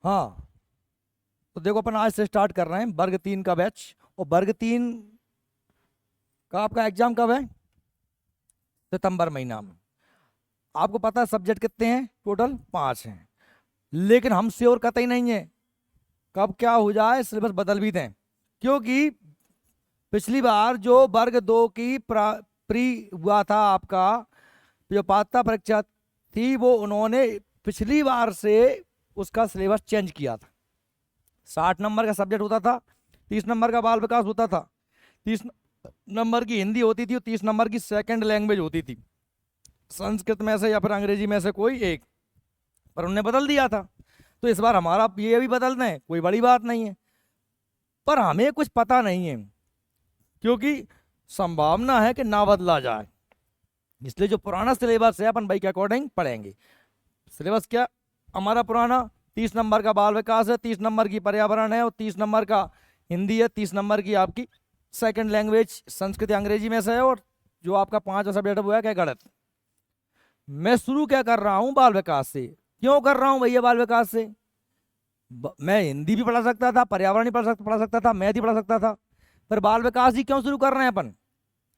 हाँ, तो देखो अपन आज से स्टार्ट कर रहे हैं वर्ग 3 का बैच। और वर्ग 3 का आपका एग्जाम कब है? सितंबर महीना में। आपको पता है सब्जेक्ट कितने हैं? टोटल 5 हैं। लेकिन हम श्योर कतई नहीं है कब क्या हो जाए, सिलेबस बदल भी दें। क्योंकि पिछली बार जो वर्ग 2 की प्री हुआ था आपका, जो पात्रता परीक्षा थी, वो उन्होंने पिछली बार से उसका सिलेबस चेंज किया था। 60 नंबर का सब्जेक्ट होता था, 30 नंबर का बाल विकास होता था, 30 नंबर की हिंदी होती थी और 30 नंबर की सेकंड लैंग्वेज होती थी, संस्कृत में से या फिर अंग्रेजी में से कोई एक। पर उन्होंने बदल दिया था। तो इस बार हमारा ये भी बदल दें, कोई बड़ी बात नहीं है। पर हमें कुछ पता नहीं है, क्योंकि संभावना है कि ना बदला जाए। इसलिए जो पुराना सिलेबस है अपन भाई के अकॉर्डिंग पढ़ेंगे। सिलेबस क्या हमारा पुराना? 30 नंबर का बाल विकास है, 30 नंबर की पर्यावरण है और 30 नंबर का हिंदी है, 30 नंबर की आपकी सेकंड लैंग्वेज संस्कृत या अंग्रेजी में से है, और जो आपका 5वां सब्जेक्ट वो है क्या? गणित। मैं शुरू क्या कर रहा हूं? बाल विकास से। क्यों कर रहा हूं भैया बाल विकास से? मैं हिंदी भी पढ़ा सकता था, पर्यावरण भी पढ़ा सकता था, मैथ भी पढ़ा सकता था, पर बाल विकास ही क्यों शुरू कर रहे हैं अपन?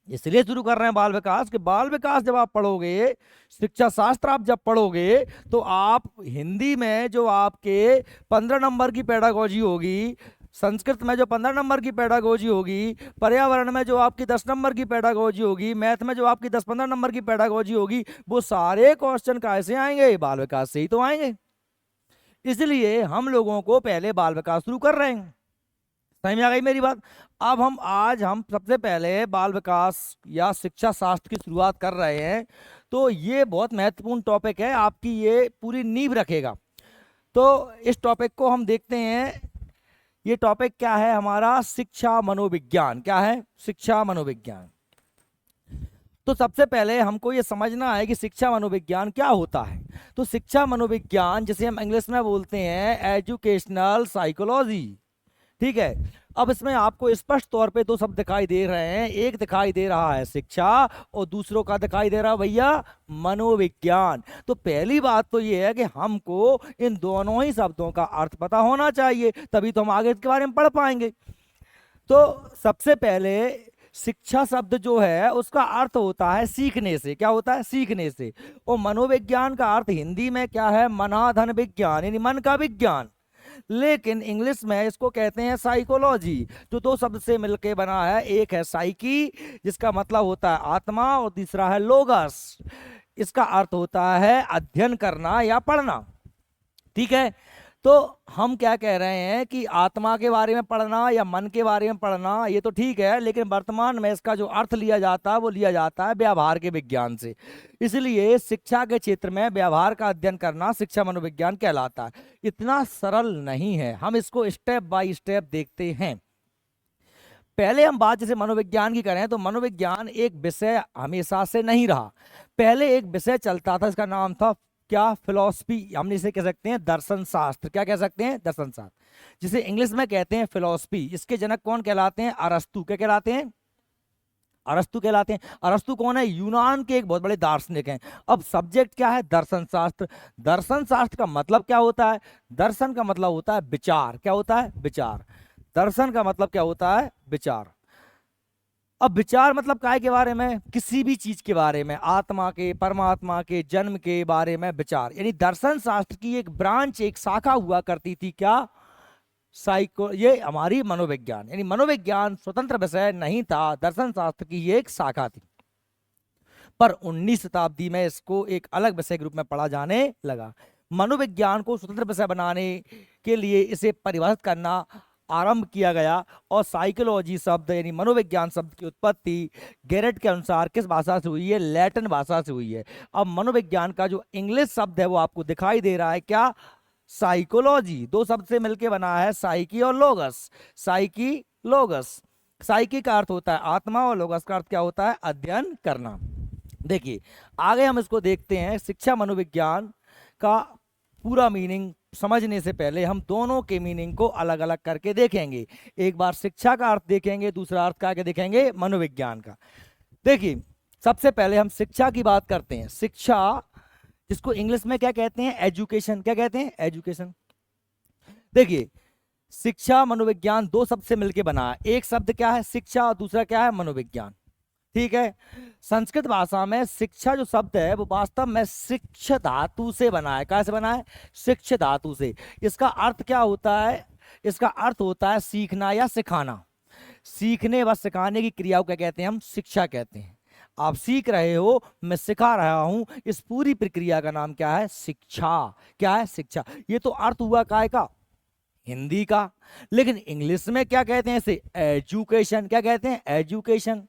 इसलिए शुरू कर रहे हैं बाल विकास कि बाल विकास जब आप पढ़ोगे, शिक्षा शास्त्र आप जब पढ़ोगे, तो आप हिंदी में जो आपके 15 नंबर की पेडागोजी होगी, संस्कृत में जो 15 नंबर की पेडागोजी होगी, पर्यावरण में जो आपकी 10 नंबर की पेडागोजी होगी, मैथ में जो आपकी 10-15 नंबर की पेडागोजी होगी, वो सारे क्वेश्चन कैसे आएंगे? बाल विकास से ही तो आएंगे। इसलिए हम लोगों को पहले बाल विकास शुरू कर रहे हैं। समझ में आ गई मेरी बात? अब हम सबसे पहले बाल विकास या शिक्षा शास्त्र की शुरुआत कर रहे हैं। तो ये बहुत महत्वपूर्ण टॉपिक है, आपकी ये पूरी नींव रखेगा। तो इस टॉपिक को हम देखते हैं। ये टॉपिक क्या है हमारा? शिक्षा मनोविज्ञान। क्या है? शिक्षा मनोविज्ञान। तो सबसे पहले हमको ये समझना है कि शिक्षा मनोविज्ञान क्या होता है। तो शिक्षा मनोविज्ञान, जिसे हम इंग्लिश में बोलते हैं एजुकेशनल साइकोलॉजी, ठीक है। अब इसमें आपको स्पष्ट तौर पे दो शब्द दिखाई दे रहे हैं। एक दिखाई दे रहा है शिक्षा और दूसरों का दिखाई दे रहा है भैया मनोविज्ञान। तो पहली बात तो ये है कि हमको इन दोनों ही शब्दों का अर्थ पता होना चाहिए, तभी तो हम आगे इसके बारे में पढ़ पाएंगे। तो सबसे पहले शिक्षा शब्द जो है उसका अर्थ होता है सीखने से। क्या होता है? सीखने से। और मनोविज्ञान का अर्थ हिंदी में क्या है? मनाधन विज्ञान, यानी मन का विज्ञान। लेकिन इंग्लिश में इसको कहते हैं साइकोलॉजी, जो दो शब्द से मिलकर बना है। एक है साइकी, जिसका मतलब होता है आत्मा, और दूसरा है लोगस, इसका अर्थ होता है अध्ययन करना या पढ़ना। ठीक है। तो हम क्या कह रहे हैं कि आत्मा के बारे में पढ़ना या मन के बारे में पढ़ना, ये तो ठीक है, लेकिन वर्तमान में इसका जो अर्थ लिया जाता है वो लिया जाता है व्यवहार के विज्ञान से। इसलिए शिक्षा के क्षेत्र में व्यवहार का अध्ययन करना शिक्षा मनोविज्ञान कहलाता है। इतना सरल नहीं है, हम इसको स्टेप बाय स्टेप देखते हैं। पहले हम बात जैसे मनोविज्ञान की करें तो मनोविज्ञान एक विषय हमेशा से नहीं रहा। पहले एक विषय चलता था, इसका नाम था क्या? फिलॉसफी। हम इसे कह सकते हैं दर्शन शास्त्र। क्या कह सकते हैं? दर्शन शास्त्र, जिसे इंग्लिश में कहते हैं फिलॉसफी। इसके जनक कौन कहलाते हैं? अरस्तु। क्या कहलाते हैं? अरस्तु कहलाते हैं। अरस्तु कौन है? यूनान के एक बहुत बड़े दार्शनिक हैं। अब सब्जेक्ट क्या है? दर्शन शास्त्र। दर्शन शास्त्र का मतलब क्या होता है? दर्शन का मतलब होता है विचार। क्या होता है? विचार। दर्शन का मतलब क्या होता है? विचार। अब विचार मतलब काय के बारे में? किसी भी चीज के बारे में, आत्मा के, परमात्मा के, जन्म के बारे में विचार। यानी दर्शन शास्त्र की एक ब्रांच, एक शाखा हुआ करती थी। क्या? साइको, ये हमारी मनोविज्ञान, यानी मनोविज्ञान स्वतंत्र विषय नहीं था, दर्शन शास्त्र की ये एक शाखा थी। पर 19वीं शताब्दी में इसको एक अलग विषय के रूप में पढ़ा जाने लगा। मनोविज्ञान को स्वतंत्र विषय बनाने के लिए इसे परिभाषित करना आरंभ किया गया। और साइकोलॉजी शब्द यानी मनोविज्ञान शब्द की उत्पत्ति गेरेट के अनुसार किस भाषा से हुई है? लैटिन भाषा से हुई है। अब मनोविज्ञान का जो इंग्लिश शब्द है वो आपको दिखाई दे रहा है। क्या? साइकोलॉजी। दो शब्द से मिलकर बना है, साइकी और लोगस। साइकी, लोगस। साइकी का अर्थ होता है आत्मा और लोगस का अर्थ क्या होता है? अध्ययन करना। देखिए आगे हम इसको देखते हैं। शिक्षा मनोविज्ञान का पूरा मीनिंग समझने से पहले हम दोनों के मीनिंग को अलग अलग करके देखेंगे। एक बार शिक्षा का अर्थ देखेंगे, दूसरा अर्थ का देखेंगे मनोविज्ञान का। देखिए सबसे पहले हम शिक्षा की बात करते हैं। शिक्षा, जिसको इंग्लिश में क्या कहते हैं? एजुकेशन। क्या कहते हैं? एजुकेशन। देखिए, शिक्षा मनोविज्ञान दो शब्द से मिलकर बना है। एक शब्द क्या है शिक्षा और दूसरा क्या है मनोविज्ञान। ठीक है। संस्कृत भाषा में शिक्षा जो शब्द है वो वास्तव में शिक्ष धातु से बना है। कैसे बना है? शिक्ष धातु से। इसका अर्थ क्या होता है? इसका अर्थ होता है सीखना या सिखाना। सीखने व सिखाने की क्रिया को क्या कहते हैं? हम शिक्षा कहते हैं। आप सीख रहे हो, मैं सिखा रहा हूं, इस पूरी प्रक्रिया का नाम क्या है? शिक्षा। क्या है? शिक्षा। ये तो अर्थ हुआ काय का? हिंदी का। लेकिन इंग्लिश में क्या कहते हैं इसे? एजुकेशन। क्या कहते हैं? एजुकेशन,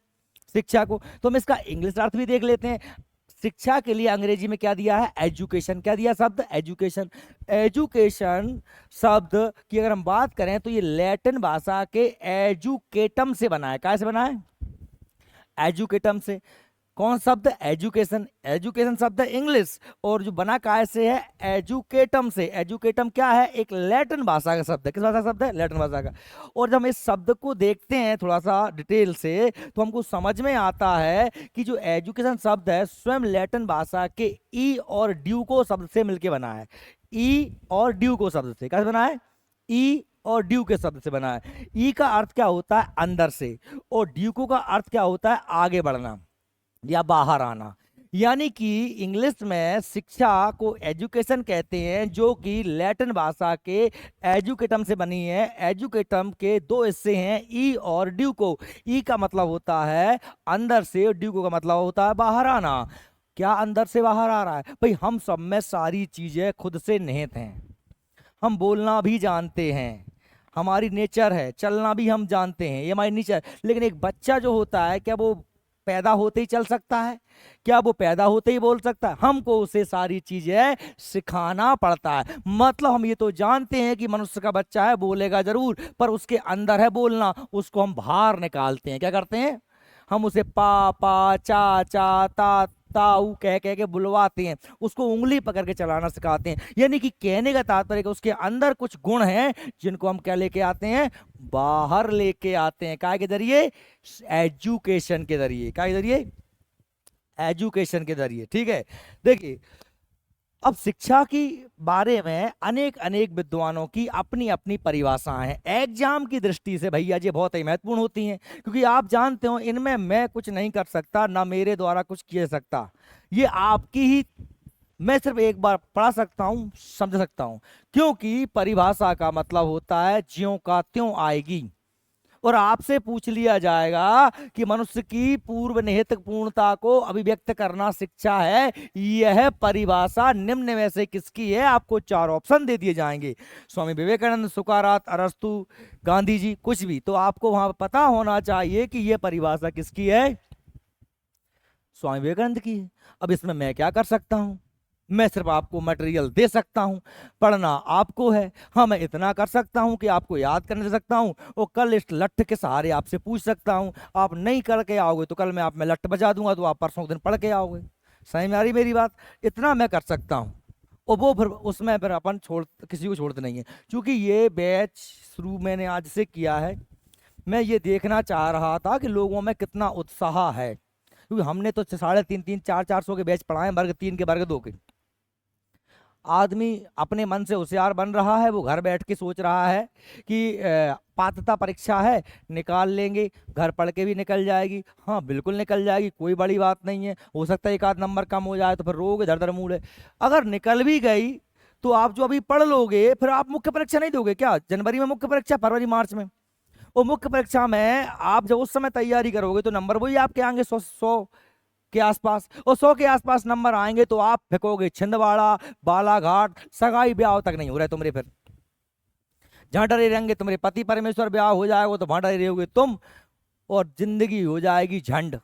शिक्षा को। तो हम इसका इंग्लिश अर्थ भी देख लेते हैं। शिक्षा के लिए अंग्रेजी में क्या दिया है? एजुकेशन। क्या दिया शब्द? एजुकेशन। एजुकेशन शब्द की अगर हम बात करें तो ये लैटिन भाषा के एजुकेटम से बना है। कैसे बना है? एजुकेटम से। कौन शब्द? एजुकेशन। एजुकेशन शब्द है इंग्लिश, और जो बना काय से है? एजुकेटम से। एजुकेटम क्या है? एक लैटिन भाषा का शब्द है। किस भाषा का शब्द है? लैटिन भाषा का। और जब हम इस शब्द को देखते हैं थोड़ा सा डिटेल से तो हमको समझ में आता है कि जो एजुकेशन शब्द है स्वयं लैटिन भाषा के ई और ड्यूको शब्द से मिलकर बना है। ई और ड्यूको शब्द से। कैसे बना है? ई और ड्यू के शब्द से बना है। ई का अर्थ क्या होता है? अंदर से। और ड्यूको का अर्थ क्या होता है? आगे बढ़ना या बाहर आना। यानी कि इंग्लिश में शिक्षा को एजुकेशन कहते हैं, जो कि लैटिन भाषा के एजुकेटम से बनी है। एजुकेटम के दो हिस्से हैं, ई और ड्यूको। ई का मतलब होता है अंदर से, और ड्यूको का मतलब होता है बाहर आना। क्या अंदर से बाहर आ रहा है? भाई हम सब में सारी चीजें खुद से निहित हैं। हम बोलना भी जानते हैं, हमारी नेचर है, चलना भी हम जानते हैं, ये हमारी नेचर। लेकिन एक बच्चा जो होता है, क्या वो पैदा होते ही चल सकता है? क्या वो पैदा होते ही बोल सकता है? हमको उसे सारी चीजें सिखाना पड़ता है। मतलब हम ये तो जानते हैं कि मनुष्य का बच्चा है, बोलेगा जरूर, पर उसके अंदर है बोलना, उसको हम बाहर निकालते हैं। क्या करते हैं? हम उसे पापा, चाचा, ताऊ कह कह के बुलवाते हैं, उसको उंगली पकड़ के चलाना सिखाते हैं। यानी कि कहने का तात्पर्य कि उसके अंदर कुछ गुण हैं जिनको हम क्या लेके आते हैं? बाहर लेके आते हैं। काय के जरिए? एजुकेशन के जरिए। काय के जरिए? एजुकेशन के जरिए। ठीक है। देखिए, अब शिक्षा की बारे में अनेक अनेक विद्वानों की अपनी अपनी परिभाषाएं हैं। एग्जाम की दृष्टि से भैया जी बहुत ही महत्वपूर्ण होती हैं, क्योंकि आप जानते हो इनमें मैं कुछ नहीं कर सकता, ना मेरे द्वारा कुछ किया जा सकता। ये आपकी ही, मैं सिर्फ एक बार पढ़ा सकता हूं, समझ सकता हूं। क्योंकि परिभाषा का मतलब होता है ज्यों का त्यों आएगी। और आपसे पूछ लिया जाएगा कि मनुष्य की पूर्व निहित पूर्णता को अभिव्यक्त करना शिक्षा है, यह परिभाषा निम्न में से किसकी है? आपको चार ऑप्शन दे दिए जाएंगे, स्वामी विवेकानंद, सुकारात, अरस्तु, गांधी जी, कुछ भी। तो आपको वहां पता होना चाहिए कि यह परिभाषा किसकी है? स्वामी विवेकानंद की है। अब इसमें मैं क्या कर सकता हूं? मैं सिर्फ आपको मटेरियल दे सकता हूं, पढ़ना आपको है। हाँ, मैं इतना कर सकता हूं कि आपको याद करने दे सकता हूं, और कल इस लट्ठ के सहारे आपसे पूछ सकता हूं। आप नहीं करके आओगे तो कल मैं आप में लट्ठ बजा दूंगा, तो आप परसों के दिन पढ़ के आओगे। समझ में आ रही मेरी बात? इतना मैं कर सकता हूं, और वो फिर उसमें फिर अपन किसी को छोड़ते नहीं है। क्योंकि ये बैच शुरू मैंने आज से किया है, मैं ये देखना चाह रहा था कि लोगों में कितना उत्साह है। क्योंकि हमने तो 350 400 के बैच पढ़ाए, वर्ग 3 के, वर्ग 2 के। आदमी अपने मन से होशियार बन रहा है, वो घर बैठ के सोच रहा है कि पात्रता परीक्षा है, निकाल लेंगे, घर पढ़ के भी निकल जाएगी। हाँ बिल्कुल निकल जाएगी, कोई बड़ी बात नहीं है। हो सकता है एक आध नंबर कम हो जाए तो फिर रोगे धर धर मूल है। अगर निकल भी गई तो आप जो अभी पढ़ लोगे, फिर आप मुख्य परीक्षा नहीं दोगे क्या? जनवरी में मुख्य परीक्षा, फरवरी मार्च में। और मुख्य परीक्षा में आप जब उस समय तैयारी करोगे तो नंबर वही आपके आएंगे 100 के आसपास, और 100 के आसपास नंबर आएंगे तो आप फेंकोगे छिंदवाड़ा, बालाघाट, सगाई ब्याह तक नहीं हो रहे तुम्हारे। फिर जहां डरे रहेंगे तुम्हारे पति परमेश्वर, ब्याह हो जाएगा तो वहां डरे रहोगे तुम, और जिंदगी हो जाएगी झंड।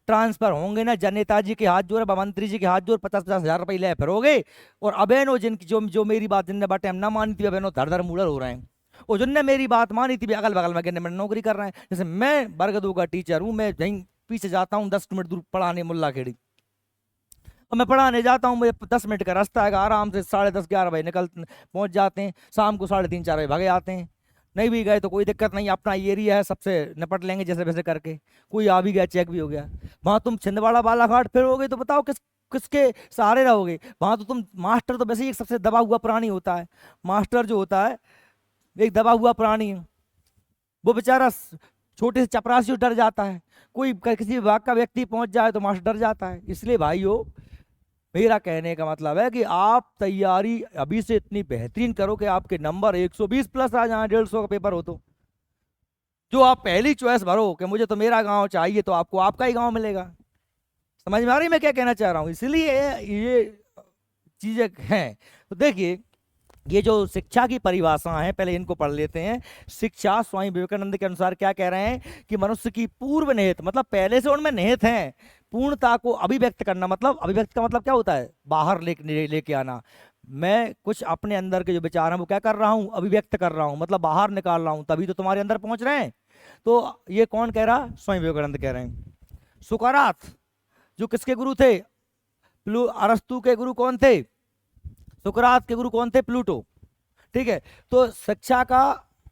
ट्रांसफर होंगे ना, नेताजी के हाथ जोड़, मंत्री जी के हाथ जोड़, 50-50 हजार रुपये ले फिरोगे। और अबेनो जिनकी जो मेरी बात जिनने बाटे हम ना मानी थी, अबेनो धर धर मुड़र हो रहे हैं। और जिनने मेरी बात मानी थी अगल बगल में नौकरी कर रहे हैं। जैसे मैं वर्ग 2 का टीचर हूँ, मैं यहीं पीछे जाता हूँ 10 मिनट दूर पढ़ाने मुल्ला खेड़ी, और मैं पढ़ाने जाता हूँ, मुझे 10 मिनट का रास्ता है, आराम से 10:30 11 बजे पहुंच जाते हैं। शाम को 3:30 4 बजे भागे आते हैं। नहीं भी गए तो कोई दिक्कत नहीं, अपना एरिया है, सबसे निपट लेंगे जैसे वैसे करके। कोई आ भी गया, चेक भी हो गया। वहां तुम छिंदवाड़ा बालाघाट फिरोगे तो बताओ किसके सहारे रहोगे? वहां तो तुम, मास्टर तो वैसे ही एक सबसे दबा हुआ प्राणी होता है। मास्टर जो होता है एक दबा हुआ प्राणी है। वो बेचारा छोटे से चपरासी से डर जाता है। कोई किसी विभाग का व्यक्ति पहुंच जाए तो मास्टर डर जाता है। इसलिए भाइयों, मेरा कहने का मतलब है कि आप तैयारी अभी से इतनी बेहतरीन करो कि आपके नंबर 120 प्लस आ जाए, 150 का पेपर हो तो। जो आप पहली चॉइस भरो कि मुझे तो मेरा गांव चाहिए, तो आपको आपका ही गांव मिलेगा। समझ में आ रही मैं क्या कहना चाह रहा हूं? इसलिए ये चीजें हैं। तो देखिए, ये जो शिक्षा की परिभाषा है, पहले इनको पढ़ लेते हैं। शिक्षा स्वामी विवेकानंद के अनुसार क्या कह रहे हैं कि मनुष्य की पूर्व निहित, मतलब पहले से उनमें निहित हैं, पूर्णता को अभिव्यक्त करना। मतलब अभिव्यक्त का मतलब क्या होता है? बाहर लेके आना। मैं कुछ अपने अंदर के जो विचार हैं वो क्या कर रहा हूँ? अभिव्यक्त कर रहा हूँ, मतलब बाहर निकाल रहा हूँ, तभी तो तुम्हारे अंदर पहुंच रहे हैं। तो ये कौन कह रहा? स्वामी विवेकानंद कह रहे हैं। सुकरात जो किसके गुरु थे? अरस्तु के गुरु कौन थे? सुकरात के गुरु कौन थे? प्लूटो। ठीक है। तो शिक्षा का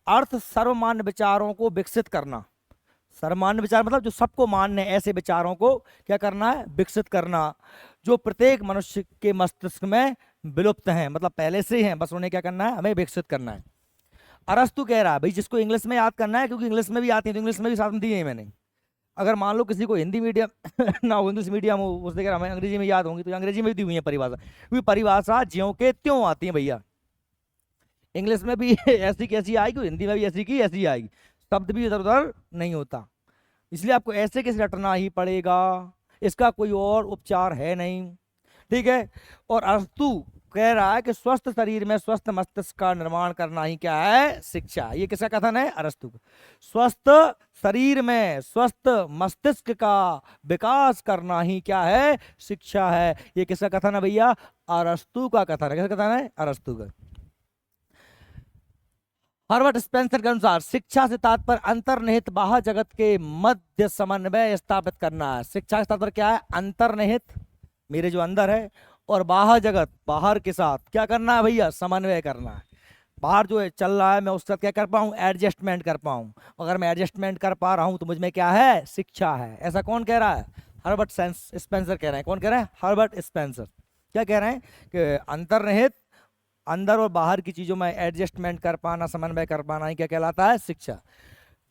अर्थ सर्वमान्य विचारों को विकसित करना। सर्वमान्य विचार मतलब जो सबको मान्य है, ऐसे विचारों को क्या करना है? विकसित करना, जो प्रत्येक मनुष्य के मस्तिष्क में विलुप्त हैं, मतलब पहले से ही हैं, बस उन्हें क्या करना है? हमें विकसित करना है। अरस्तु कह रहा है भाई, जिसको इंग्लिश में याद करना है, क्योंकि इंग्लिश में भी आती है तो इंग्लिश में भी साथ में दी है मैंने। अगर मान लो किसी को हिंदी मीडियम ना हो, इंग्लिश मीडियम हो, उससे अगर हमें अंग्रेजी में याद होंगी तो अंग्रेजी में भी दी हुई है परिभाषा, क्योंकि परिभाषा ज्यों के त्यों आती है भैया। इंग्लिश में भी ऐसी कैसी आएगी, हिंदी में भी ऐसी की ऐसी आएगी, शब्द भी इधर उधर नहीं होता। इसलिए आपको ऐसे कैसे रटना ही पड़ेगा, इसका कोई और उपचार है नहीं। ठीक है। और अरस्तु कह रहा है कि स्वस्थ शरीर में स्वस्थ मस्तिष्क का निर्माण करना ही क्या है? शिक्षा। ये किसका कथन है? अरस्तु का। स्वस्थ शरीर में स्वस्थ मस्तिष्क का विकास करना ही क्या है? शिक्षा है। ये किसका कथन है भैया? अरस्तु का कथन है। किसका कथन है? अरस्तु का। हर्बर्ट स्पेंसर के अनुसार शिक्षा से तात्पर्य अंतर्निहित बाह्य जगत के मध्य समन्वय स्थापित करना है। शिक्षा से तात्पर्य क्या है? अंतर्निहित, मेरे जो अंदर है, और बाहर जगत, बाहर के साथ क्या करना है भैया? समन्वय करना है। बाहर जो है चल रहा है, मैं उसके साथ क्या कर पाऊँ? एडजस्टमेंट कर पाऊँ। अगर मैं एडजस्टमेंट कर पा रहा हूँ तो मुझ में क्या है? शिक्षा है। ऐसा कौन कह रहा है? हर्बर्ट स्पेंसर कह रहे हैं। कौन कह रहे हैं? Herbert Spencer. क्या कह रहे हैं? कि अंतर्निहित, अंदर और बाहर की चीजों में एडजस्टमेंट कर पाना, समन्वय कर पाना ही क्या कहलाता है? शिक्षा।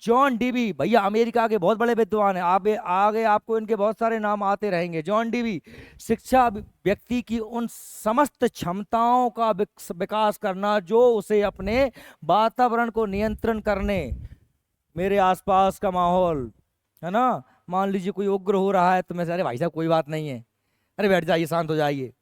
जॉन डीवी भैया अमेरिका के बहुत बड़े विद्वान हैं, आगे आपको इनके बहुत सारे नाम आते रहेंगे। जॉन डीवी, शिक्षा व्यक्ति की उन समस्त क्षमताओं का विकास करना जो उसे अपने वातावरण को नियंत्रण करने, मेरे आसपास का माहौल है ना, मान लीजिए कोई उग्र हो रहा है तो मैं, अरे भाई साहब कोई बात नहीं है, अरे बैठ जाइए, शांत हो जाइए।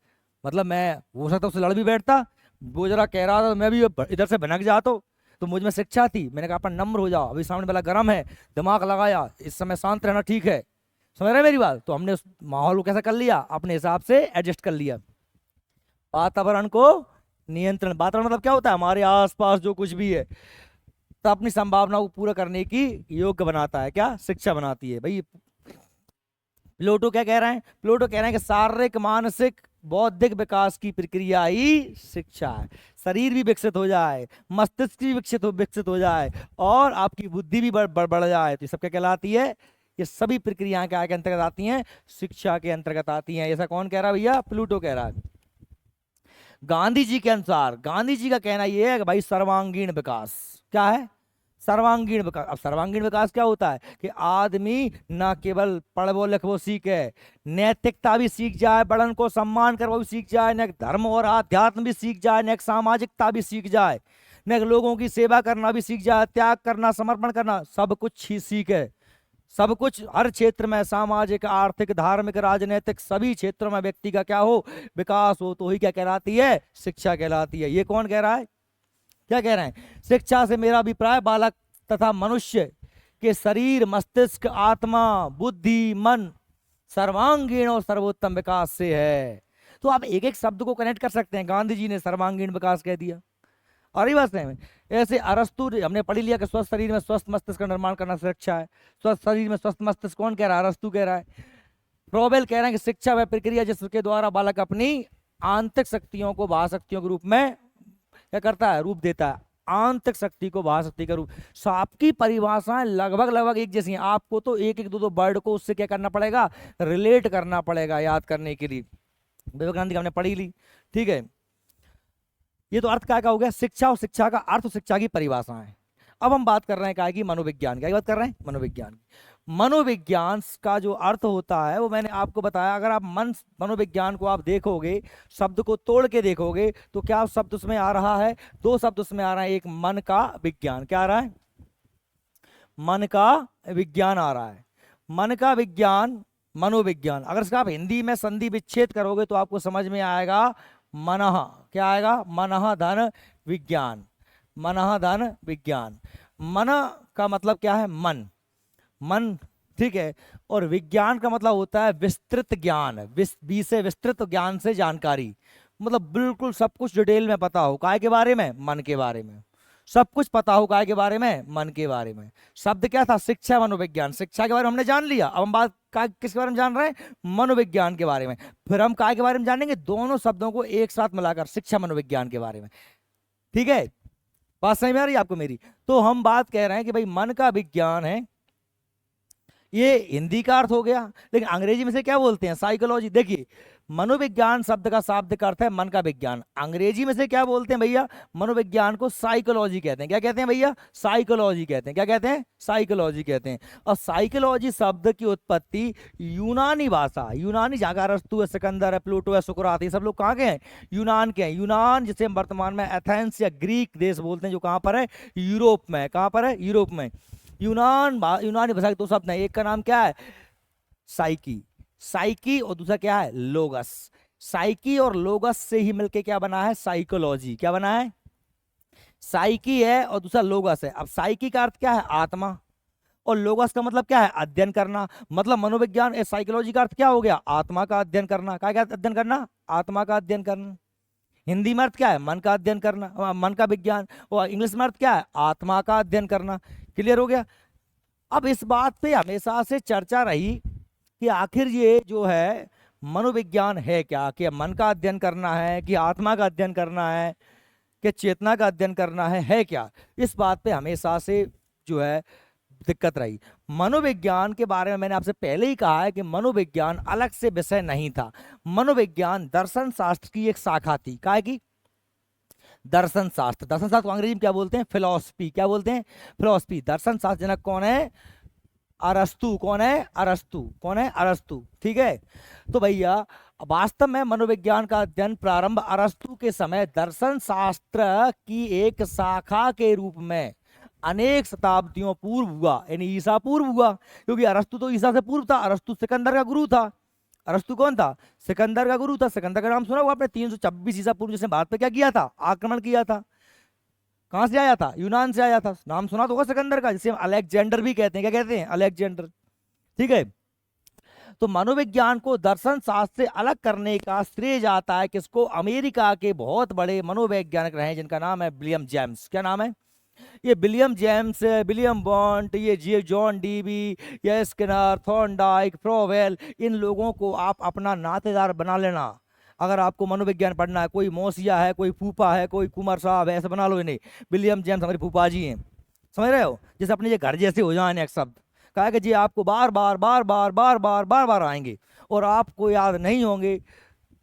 मतलब मैं हो सकता उससे लड़ भी बैठता, वो जरा कह रहा था मैं भी इधर से भनक जाता, तो मुझ में शिक्षा थी। मैंने कहा अपन नम्र हो जाओ, अभी सामने वाला गर्म है, दिमाग लगाया, इस समय शांत रहना ठीक है। समझ रहे मेरी बात? तो हमने उस माहौल को कैसा कर लिया? अपने हिसाब से एडजस्ट कर लिया। वातावरण को नियंत्रण, वातावरण मतलब क्या होता है? हमारे आसपास जो कुछ भी है, तो अपनी संभावनाओं को पूरा करने की योग्य बनाता है। क्या? शिक्षा बनाती है भाई। प्लूटो क्या कह रहे हैं? प्लूटो कह रहे हैं कि शारीरिक, मानसिक, बौद्धिक विकास की प्रक्रिया ही शिक्षा है। शरीर भी विकसित हो जाए, मस्तिष्क भी विकसित हो जाए, और आपकी बुद्धि भी बढ़ जाए, तो ये सब क्या कहलाती है? ये सभी प्रक्रियाएं क्या के अंतर्गत आती हैं? शिक्षा के अंतर्गत आती हैं। ऐसा कौन कह रहा है भैया? प्लूटो कह रहा है। गांधी जी के अनुसार, गांधी जी का कहना यह है कि भाई सर्वांगीण विकास क्या है? सर्वांगीण विकास। अब सर्वांगीण विकास क्या होता है? कि आदमी ना केवल पढ़वो लिखवो सीखे, नैतिकता भी सीख जाए, बड़न को सम्मान करवो भी सीख जाए, न धर्म और आध्यात्म भी सीख जाए, न सामाजिकता भी सीख जाए, न लोगों की सेवा करना भी सीख जाए, त्याग करना, समर्पण करना, सब कुछ ही सीखे। सब कुछ, हर क्षेत्र में, सामाजिक, आर्थिक, धार्मिक, राजनीतिक, सभी क्षेत्रों में व्यक्ति का क्या हो? विकास हो, तो ही क्या कहलाती है? शिक्षा कहलाती है। ये कौन कह रहा है? क्या कह रहे हैं? शिक्षा से मेरा अभिप्राय बालक तथा मनुष्य के शरीर, मस्तिष्क, आत्मा, बुद्धि, मन सर्वांगीण और सर्वोत्तम विकास से है। तो आप एक एक शब्द को कनेक्ट कर सकते हैं। गांधी जी ने सर्वांगीण विकास कह दिया, और ये बात है। ऐसे अरस्तु हमने पढ़ लिया कि स्वस्थ शरीर में स्वस्थ मस्तिष्क का निर्माण करना शिक्षा है। स्वस्थ शरीर में स्वस्थ मस्तिष्क कौन कह रहा है? अरस्तु कह रहा है। फ्रोबेल कह रहे हैं कि शिक्षा वह प्रक्रिया जिसके द्वारा बालक अपनी आंतरिक शक्तियों को बाह्य शक्तियों के रूप में क्या करता है? रूप देता है। आंतरिक शक्ति को बाह्य शक्ति का रूप। आपकी परिभाषाएं लगभग एक जैसी हैं। आपको तो एक एक दो वर्ड को उससे क्या करना पड़ेगा? रिलेट करना पड़ेगा याद करने के लिए। विवेकानंद की हमने पढ़ी ली, ठीक है। ये तो अर्थ क्या हो गया, शिक्षा और शिक्षा का अर्थ और शिक्षा की परिभाषा है। अब हम बात कर रहे हैं क्या की, मनोविज्ञान। क्या बात कर रहे हैं, मनोविज्ञान। मनोविज्ञान का जो अर्थ होता है वो मैंने आपको बताया। अगर आप मनोविज्ञान को आप देखोगे, शब्द को तोड़ के देखोगे, तो क्या शब्द उसमें आ रहा है, दो शब्द उसमें आ रहा है। एक मन का विज्ञान, क्या आ रहा है, मन का विज्ञान आ रहा है। मन का विज्ञान, मनोविज्ञान। अगर इसका आप हिंदी में संधि विच्छेद करोगे तो आपको समझ में आएगा मनः, क्या आएगा, मनः धन विज्ञान, मनः धन विज्ञान। मन का मतलब क्या है, मन, मन, ठीक है। और विज्ञान का मतलब होता है विस्तृत ज्ञान, बी से विस्तृत ज्ञान से जानकारी, मतलब बिल्कुल सब कुछ डिटेल में पता हो, काय के बारे में, मन के बारे में। सब कुछ पता हो काय के बारे में, मन के बारे में। शब्द क्या था, शिक्षा मनोविज्ञान। शिक्षा के बारे में हमने जान लिया, अब हम बात किसके बारे में जान रहे हैं, मनोविज्ञान के बारे में। फिर हम काय के बारे में जानेंगे, दोनों शब्दों को एक साथ मिलाकर शिक्षा मनोविज्ञान के बारे में, ठीक है। बात समझ में आ रही है आपको मेरी। तो हम बात कह रहे हैं कि भाई मन का विज्ञान है, ये हिंदी का अर्थ हो गया, लेकिन अंग्रेजी में से क्या बोलते हैं, साइकोलॉजी। देखिए, मनोविज्ञान शब्द का शाब्दिक अर्थ है मन का विज्ञान। अंग्रेजी में से क्या बोलते हैं भैया, मनोविज्ञान को साइकोलॉजी कहते हैं। क्या कहते हैं भैया, साइकोलॉजी कहते हैं। क्या कहते हैं, साइकोलॉजी कहते हैं। और साइकोलॉजी शब्द की उत्पत्ति यूनानी भाषा, यूनानी, जहाँ का अरस्तु है, सिकंदर है, प्लूटो है, सुकरात, ये सब लोग कहाँ के हैं, यूनान के हैं। यूनान जिसे हम वर्तमान में एथेंस या ग्रीक देश बोलते हैं, जो कहाँ पर है, यूरोप में। कहाँ पर है, यूरोप में। यूनानी भाषा के दो शब्द हैं, एक का नाम क्या है, साइकी, साइकी, और दूसरा क्या है, लोगस। साइकी और लोगस से ही मिलके क्या बना है, साइकोलॉजी। क्या बना है, साइकी है और दूसरा लोगस है। अब साइकी का अर्थ क्या है, आत्मा, और लोगस का मतलब क्या है, अध्ययन करना। मतलब मनोविज्ञान, साइकोलॉजी का अर्थ क्या हो गया, आत्मा का अध्ययन करना। क्या क्या अध्ययन करना, आत्मा का अध्ययन करना। हिंदी में अर्थ क्या है, मन का अध्ययन करना, मन का विज्ञान। और इंग्लिश में अर्थ क्या है, आत्मा का अध्ययन करना। क्लियर हो गया। अब इस बात पे हमेशा से चर्चा रही कि आखिर ये जो है मनोविज्ञान है क्या, कि मन का अध्ययन करना है, कि आत्मा का अध्ययन करना है, कि चेतना का अध्ययन करना है क्या। इस बात पे हमेशा से जो है दिक्कत रही। मनोविज्ञान के बारे में मैंने आपसे पहले ही कहा है कि मनोविज्ञान अलग से विषय नहीं था। मनोविज्ञान दर्शन शास्त्र की एक शाखा थी। क्या की, दर्शन शास्त्र। दर्शन शास्त्र को अंग्रेजी में क्या बोलते हैं, फिलॉसफी। क्या बोलते हैं, फिलॉसफी। दर्शन शास्त्र जनक कौन है, अरस्तु। कौन है, अरस्तु। कौन है, अरस्तु, ठीक है। तो भैया वास्तव में मनोविज्ञान का अध्ययन प्रारंभ अरस्तु के समय दर्शन शास्त्र की एक शाखा के रूप में अनेक शताब्दियों पूर्व हुआ, यानी ईसा पूर्व हुआ। क्योंकि अरस्तु तो ईसा से पूर्व था, अरस्तु सिकंदर का गुरु था। अरस्तु कौन था, सिकंदर का गुरु था। सिकंदर का नाम सुना हुआ आपने, 326 ईसा पूर्व, जिसने भारत पे क्या किया था, आक्रमण किया था। कहां से आया था, यूनान से आया था। नाम सुना तो होगा सिकंदर का, जिसे हम अलेक्जेंडर भी कहते हैं। क्या कहते हैं, अलेक्जेंडर, ठीक है। तो मनोविज्ञान को दर्शन शास्त्र से अलग करने का श्रेय जाता है किसको, अमेरिका के बहुत बड़े मनोवैज्ञानिक रहे जिनका नाम है विलियम जेम्स। क्या नाम है, ये विलियम जेम्स, विलियम बॉन्ट, ये जॉन डीबी, ये स्किनर, थॉर्नडाइक, फ्रोवेल, इन लोगों को आप अपना नातेदार बना लेना। अगर आपको मनोविज्ञान पढ़ना है, कोई मौसिया है, कोई फूफा है, कोई कुमार साहब है, ऐसे बना लो इन्हें। विलियम जेम्स हमारे फूफा जी हैं, समझ रहे हो, जैसे अपने ये घर जैसे हो जाए एक शब्द। कहा कि जी आपको बार बार बार बार बार बार बार बार आएंगे और आपको याद नहीं होंगे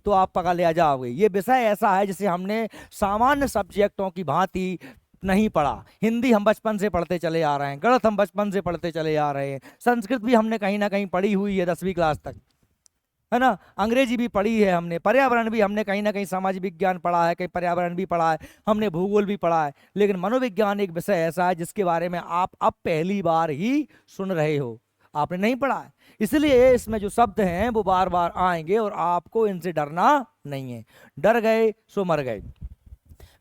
तो आप पकड़ ले जाओगे। ये विषय ऐसा है जिसे हमने सामान्य सब्जेक्टों की भांति नहीं पढ़ा। हिंदी हम बचपन से पढ़ते चले आ रहे हैं, गणित हम बचपन से पढ़ते चले आ रहे हैं, संस्कृत भी हमने कहीं ना कहीं पढ़ी हुई है 10वीं क्लास तक, है ना। अंग्रेजी भी पढ़ी है हमने, पर्यावरण भी हमने कहीं ना कहीं सामाजिक विज्ञान पढ़ा है, कहीं पर्यावरण भी पढ़ा है, हमने भूगोल भी पढ़ा है। लेकिन मनोविज्ञान एक विषय ऐसा है जिसके बारे में आप अब पहली बार ही सुन रहे हो, आपने नहीं पढ़ा है। इसलिए इसमें जो शब्द हैं वो बार बार आएंगे और आपको इनसे डरना नहीं है। डर गए सो मर गए।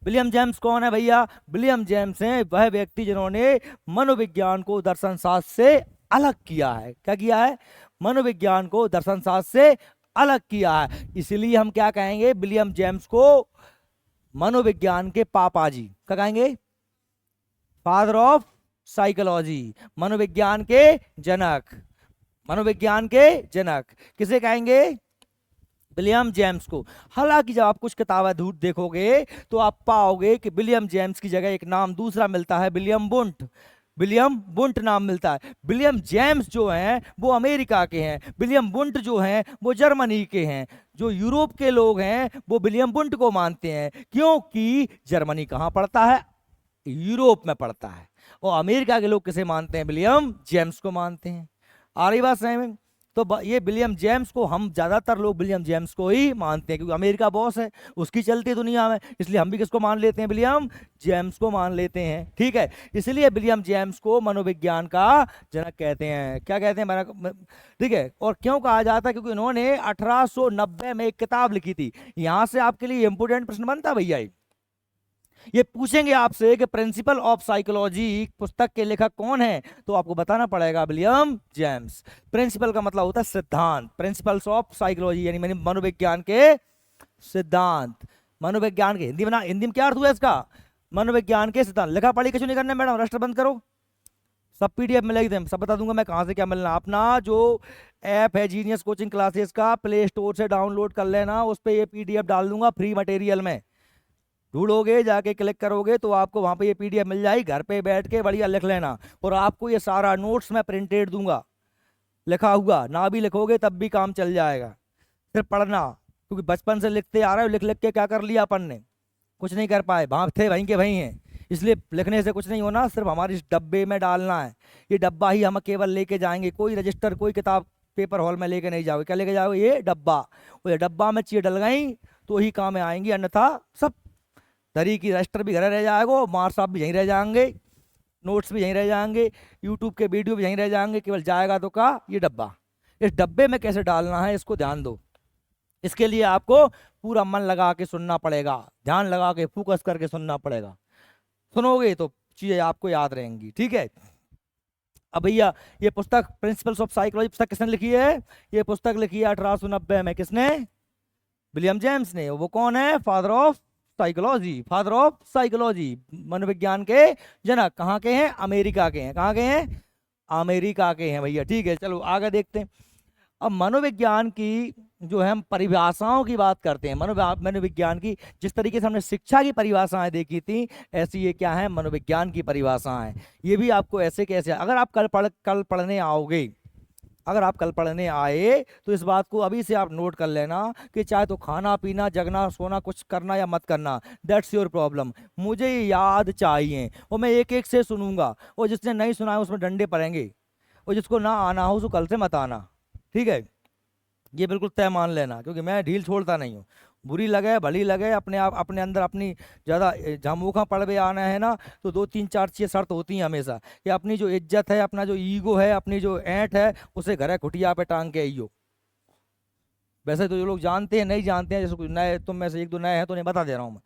विलियम जेम्स कौन है भैया, विलियम जेम्स हैं वह व्यक्ति जिन्होंने मनोविज्ञान को दर्शन शास्त्र से अलग किया है। क्या किया है, मनोविज्ञान को दर्शन शास्त्र से अलग किया है। इसलिए हम क्या कहेंगे, विलियम जेम्स को मनोविज्ञान के पापा जी। क्या कहेंगे, फादर ऑफ साइकोलॉजी, मनोविज्ञान के जनक, मनोविज्ञान के जनक किसे कहेंगे, विलियम जेम्स को। हालांकि जब आप कुछ किताबें दूर देखोगे तो आप पाओगे कि विलियम जेम्स की जगह एक नाम दूसरा मिलता है, विलियम बुंट। विलियम वुंट नाम मिलता है। विलियम जेम्स जो हैं वो अमेरिका के हैं, विलियम वुंट जो हैं वो जर्मनी के हैं। जो यूरोप के लोग हैं वो विलियम वुंट को मानते हैं, क्योंकि जर्मनी कहाँ पड़ता है? यूरोप में पड़ता है। और अमेरिका के लोग किसे मानते हैं? विलियम जेम्स को मानते हैं। आ रही बात समझ में? तो ये विलियम जेम्स को, हम ज्यादातर लोग विलियम जेम्स को ही मानते हैं, क्योंकि अमेरिका बॉस है, उसकी चलती है दुनिया में, इसलिए हम भी किसको मान लेते हैं? विलियम जेम्स को मान लेते हैं। ठीक है, इसलिए विलियम जेम्स को मनोविज्ञान का जनक कहते हैं। क्या कहते हैं? ठीक है। और क्यों कहा जाता है? क्योंकि इन्होंने 1890 में एक किताब लिखी थी। यहां से आपके लिए इंपोर्टेंट प्रश्न बनता भैया, ये पूछेंगे आपसे कि प्रिंसिपल ऑफ साइकोलॉजी पुस्तक के लेखक कौन है, तो आपको बताना पड़ेगा विलियम जेम्स। प्रिंसिपल का मतलब होता है सिद्धांत, प्रिंसिपल्स ऑफ साइकोलॉजी यानी मनोविज्ञान के सिद्धांत। मनोविज्ञान के हिंदी में, हिंदी में क्या अर्थ हुआ इसका? मनोविज्ञान के सिद्धांत। लिखा पढ़ी कुछ नहीं करना मैडम, रजिस्टर बंद करो, सब पीडीएफ में लिख दें, सब बता दूंगा मैं कहाँ से क्या मिलना। अपना जो ऐप है जीनियस कोचिंग क्लासेस का, प्ले स्टोर से डाउनलोड कर लेना, उस पर ये पीडीएफ डाल दूंगा फ्री मटेरियल में, ढूंढोगे जाके क्लिक करोगे तो आपको वहां पे ये पीडीएफ मिल जाएगी, घर पे बैठ के बढ़िया लिख लेना। और आपको ये सारा नोट्स मैं प्रिंटेड दूंगा लिखा हुआ, ना भी लिखोगे तब भी काम चल जाएगा, सिर्फ पढ़ना, क्योंकि बचपन से लिखते आ रहे हो, लिख लिख के क्या कर लिया अपन ने? कुछ नहीं कर पाए, वहां थे वहीं के वहीं हैं, इसलिए लिखने से कुछ नहीं होना, सिर्फ हमारे इस डब्बे में डालना है। ये डब्बा ही हम केवल लेके जाएंगे, कोई रजिस्टर कोई किताब पेपर हॉल में लेके नहीं जाओगे। क्या लेके जाओगे? ये डब्बा। वो ये डब्बा में चीज डल गई तो ही काम में आएंगी, अन्यथा सब दरी की रजिस्टर भी घर रह जाएगा, मार साहब भी यहीं रह जाएंगे, नोट्स भी यहीं रह जाएंगे, यूट्यूब के वीडियो भी यहीं रह जाएंगे, केवल जाएगा तो का ये डब्बा। इस डब्बे में कैसे डालना है इसको ध्यान दो। इसके लिए आपको पूरा मन लगा के सुनना पड़ेगा, ध्यान लगा के फोकस करके सुनना पड़ेगा। सुनोगे तो चीजें आपको याद रहेंगी। ठीक है। अब भैया ये पुस्तक प्रिंसिपल्स ऑफ साइकोलॉजी पुस्तक किसने लिखी है? ये पुस्तक लिखी है 1890 में। किसने? विलियम जेम्स ने। वो कौन है? Father of psychology, father of psychology, मनोविज्ञान के जनक। कहाँ के हैं? अमेरिका के हैं। कहाँ के हैं? अमेरिका के हैं भैया। ठीक है, चलो आगे देखते हैं। अब मनोविज्ञान की जो है हम परिभाषाओं की बात करते हैं। मनोविज्ञान की जिस तरीके से हमने शिक्षा की परिभाषाएं देखी थी, ऐसी ये क्या है? मनोविज्ञान की परिभाषाएं। ये भी आपको ऐसे कैसे, अगर आप कल पढ़ने आओगे, अगर आप कल पढ़ने आए तो इस बात को अभी से आप नोट कर लेना कि चाहे तो खाना पीना जगना सोना कुछ करना या मत करना, दैट्स योर प्रॉब्लम, मुझे याद चाहिए और मैं एक एक से सुनूंगा, और जिसने नहीं सुना है उसमें डंडे पड़ेंगे, और जिसको ना आना हो उसको कल से मत आना। ठीक है, ये बिल्कुल तय मान लेना, क्योंकि मैं ढील छोड़ता नहीं हूँ। बुरी लगे भली लगे, अपने आप अपने अंदर अपनी ज़्यादा झामूखा पड़वे आना है ना, तो 2 3 4 6 शर्त होती हैं हमेशा कि अपनी जो इज्जत है, अपना जो ईगो है, अपनी जो ऐंठ है, उसे घर खुटिया पे टांग के आइयो। वैसे तो जो लोग जानते हैं नहीं जानते हैं, जैसे कुछ नए तुम में से 1 2 नए हैं तो नहीं बता दे रहा हूँ मैं,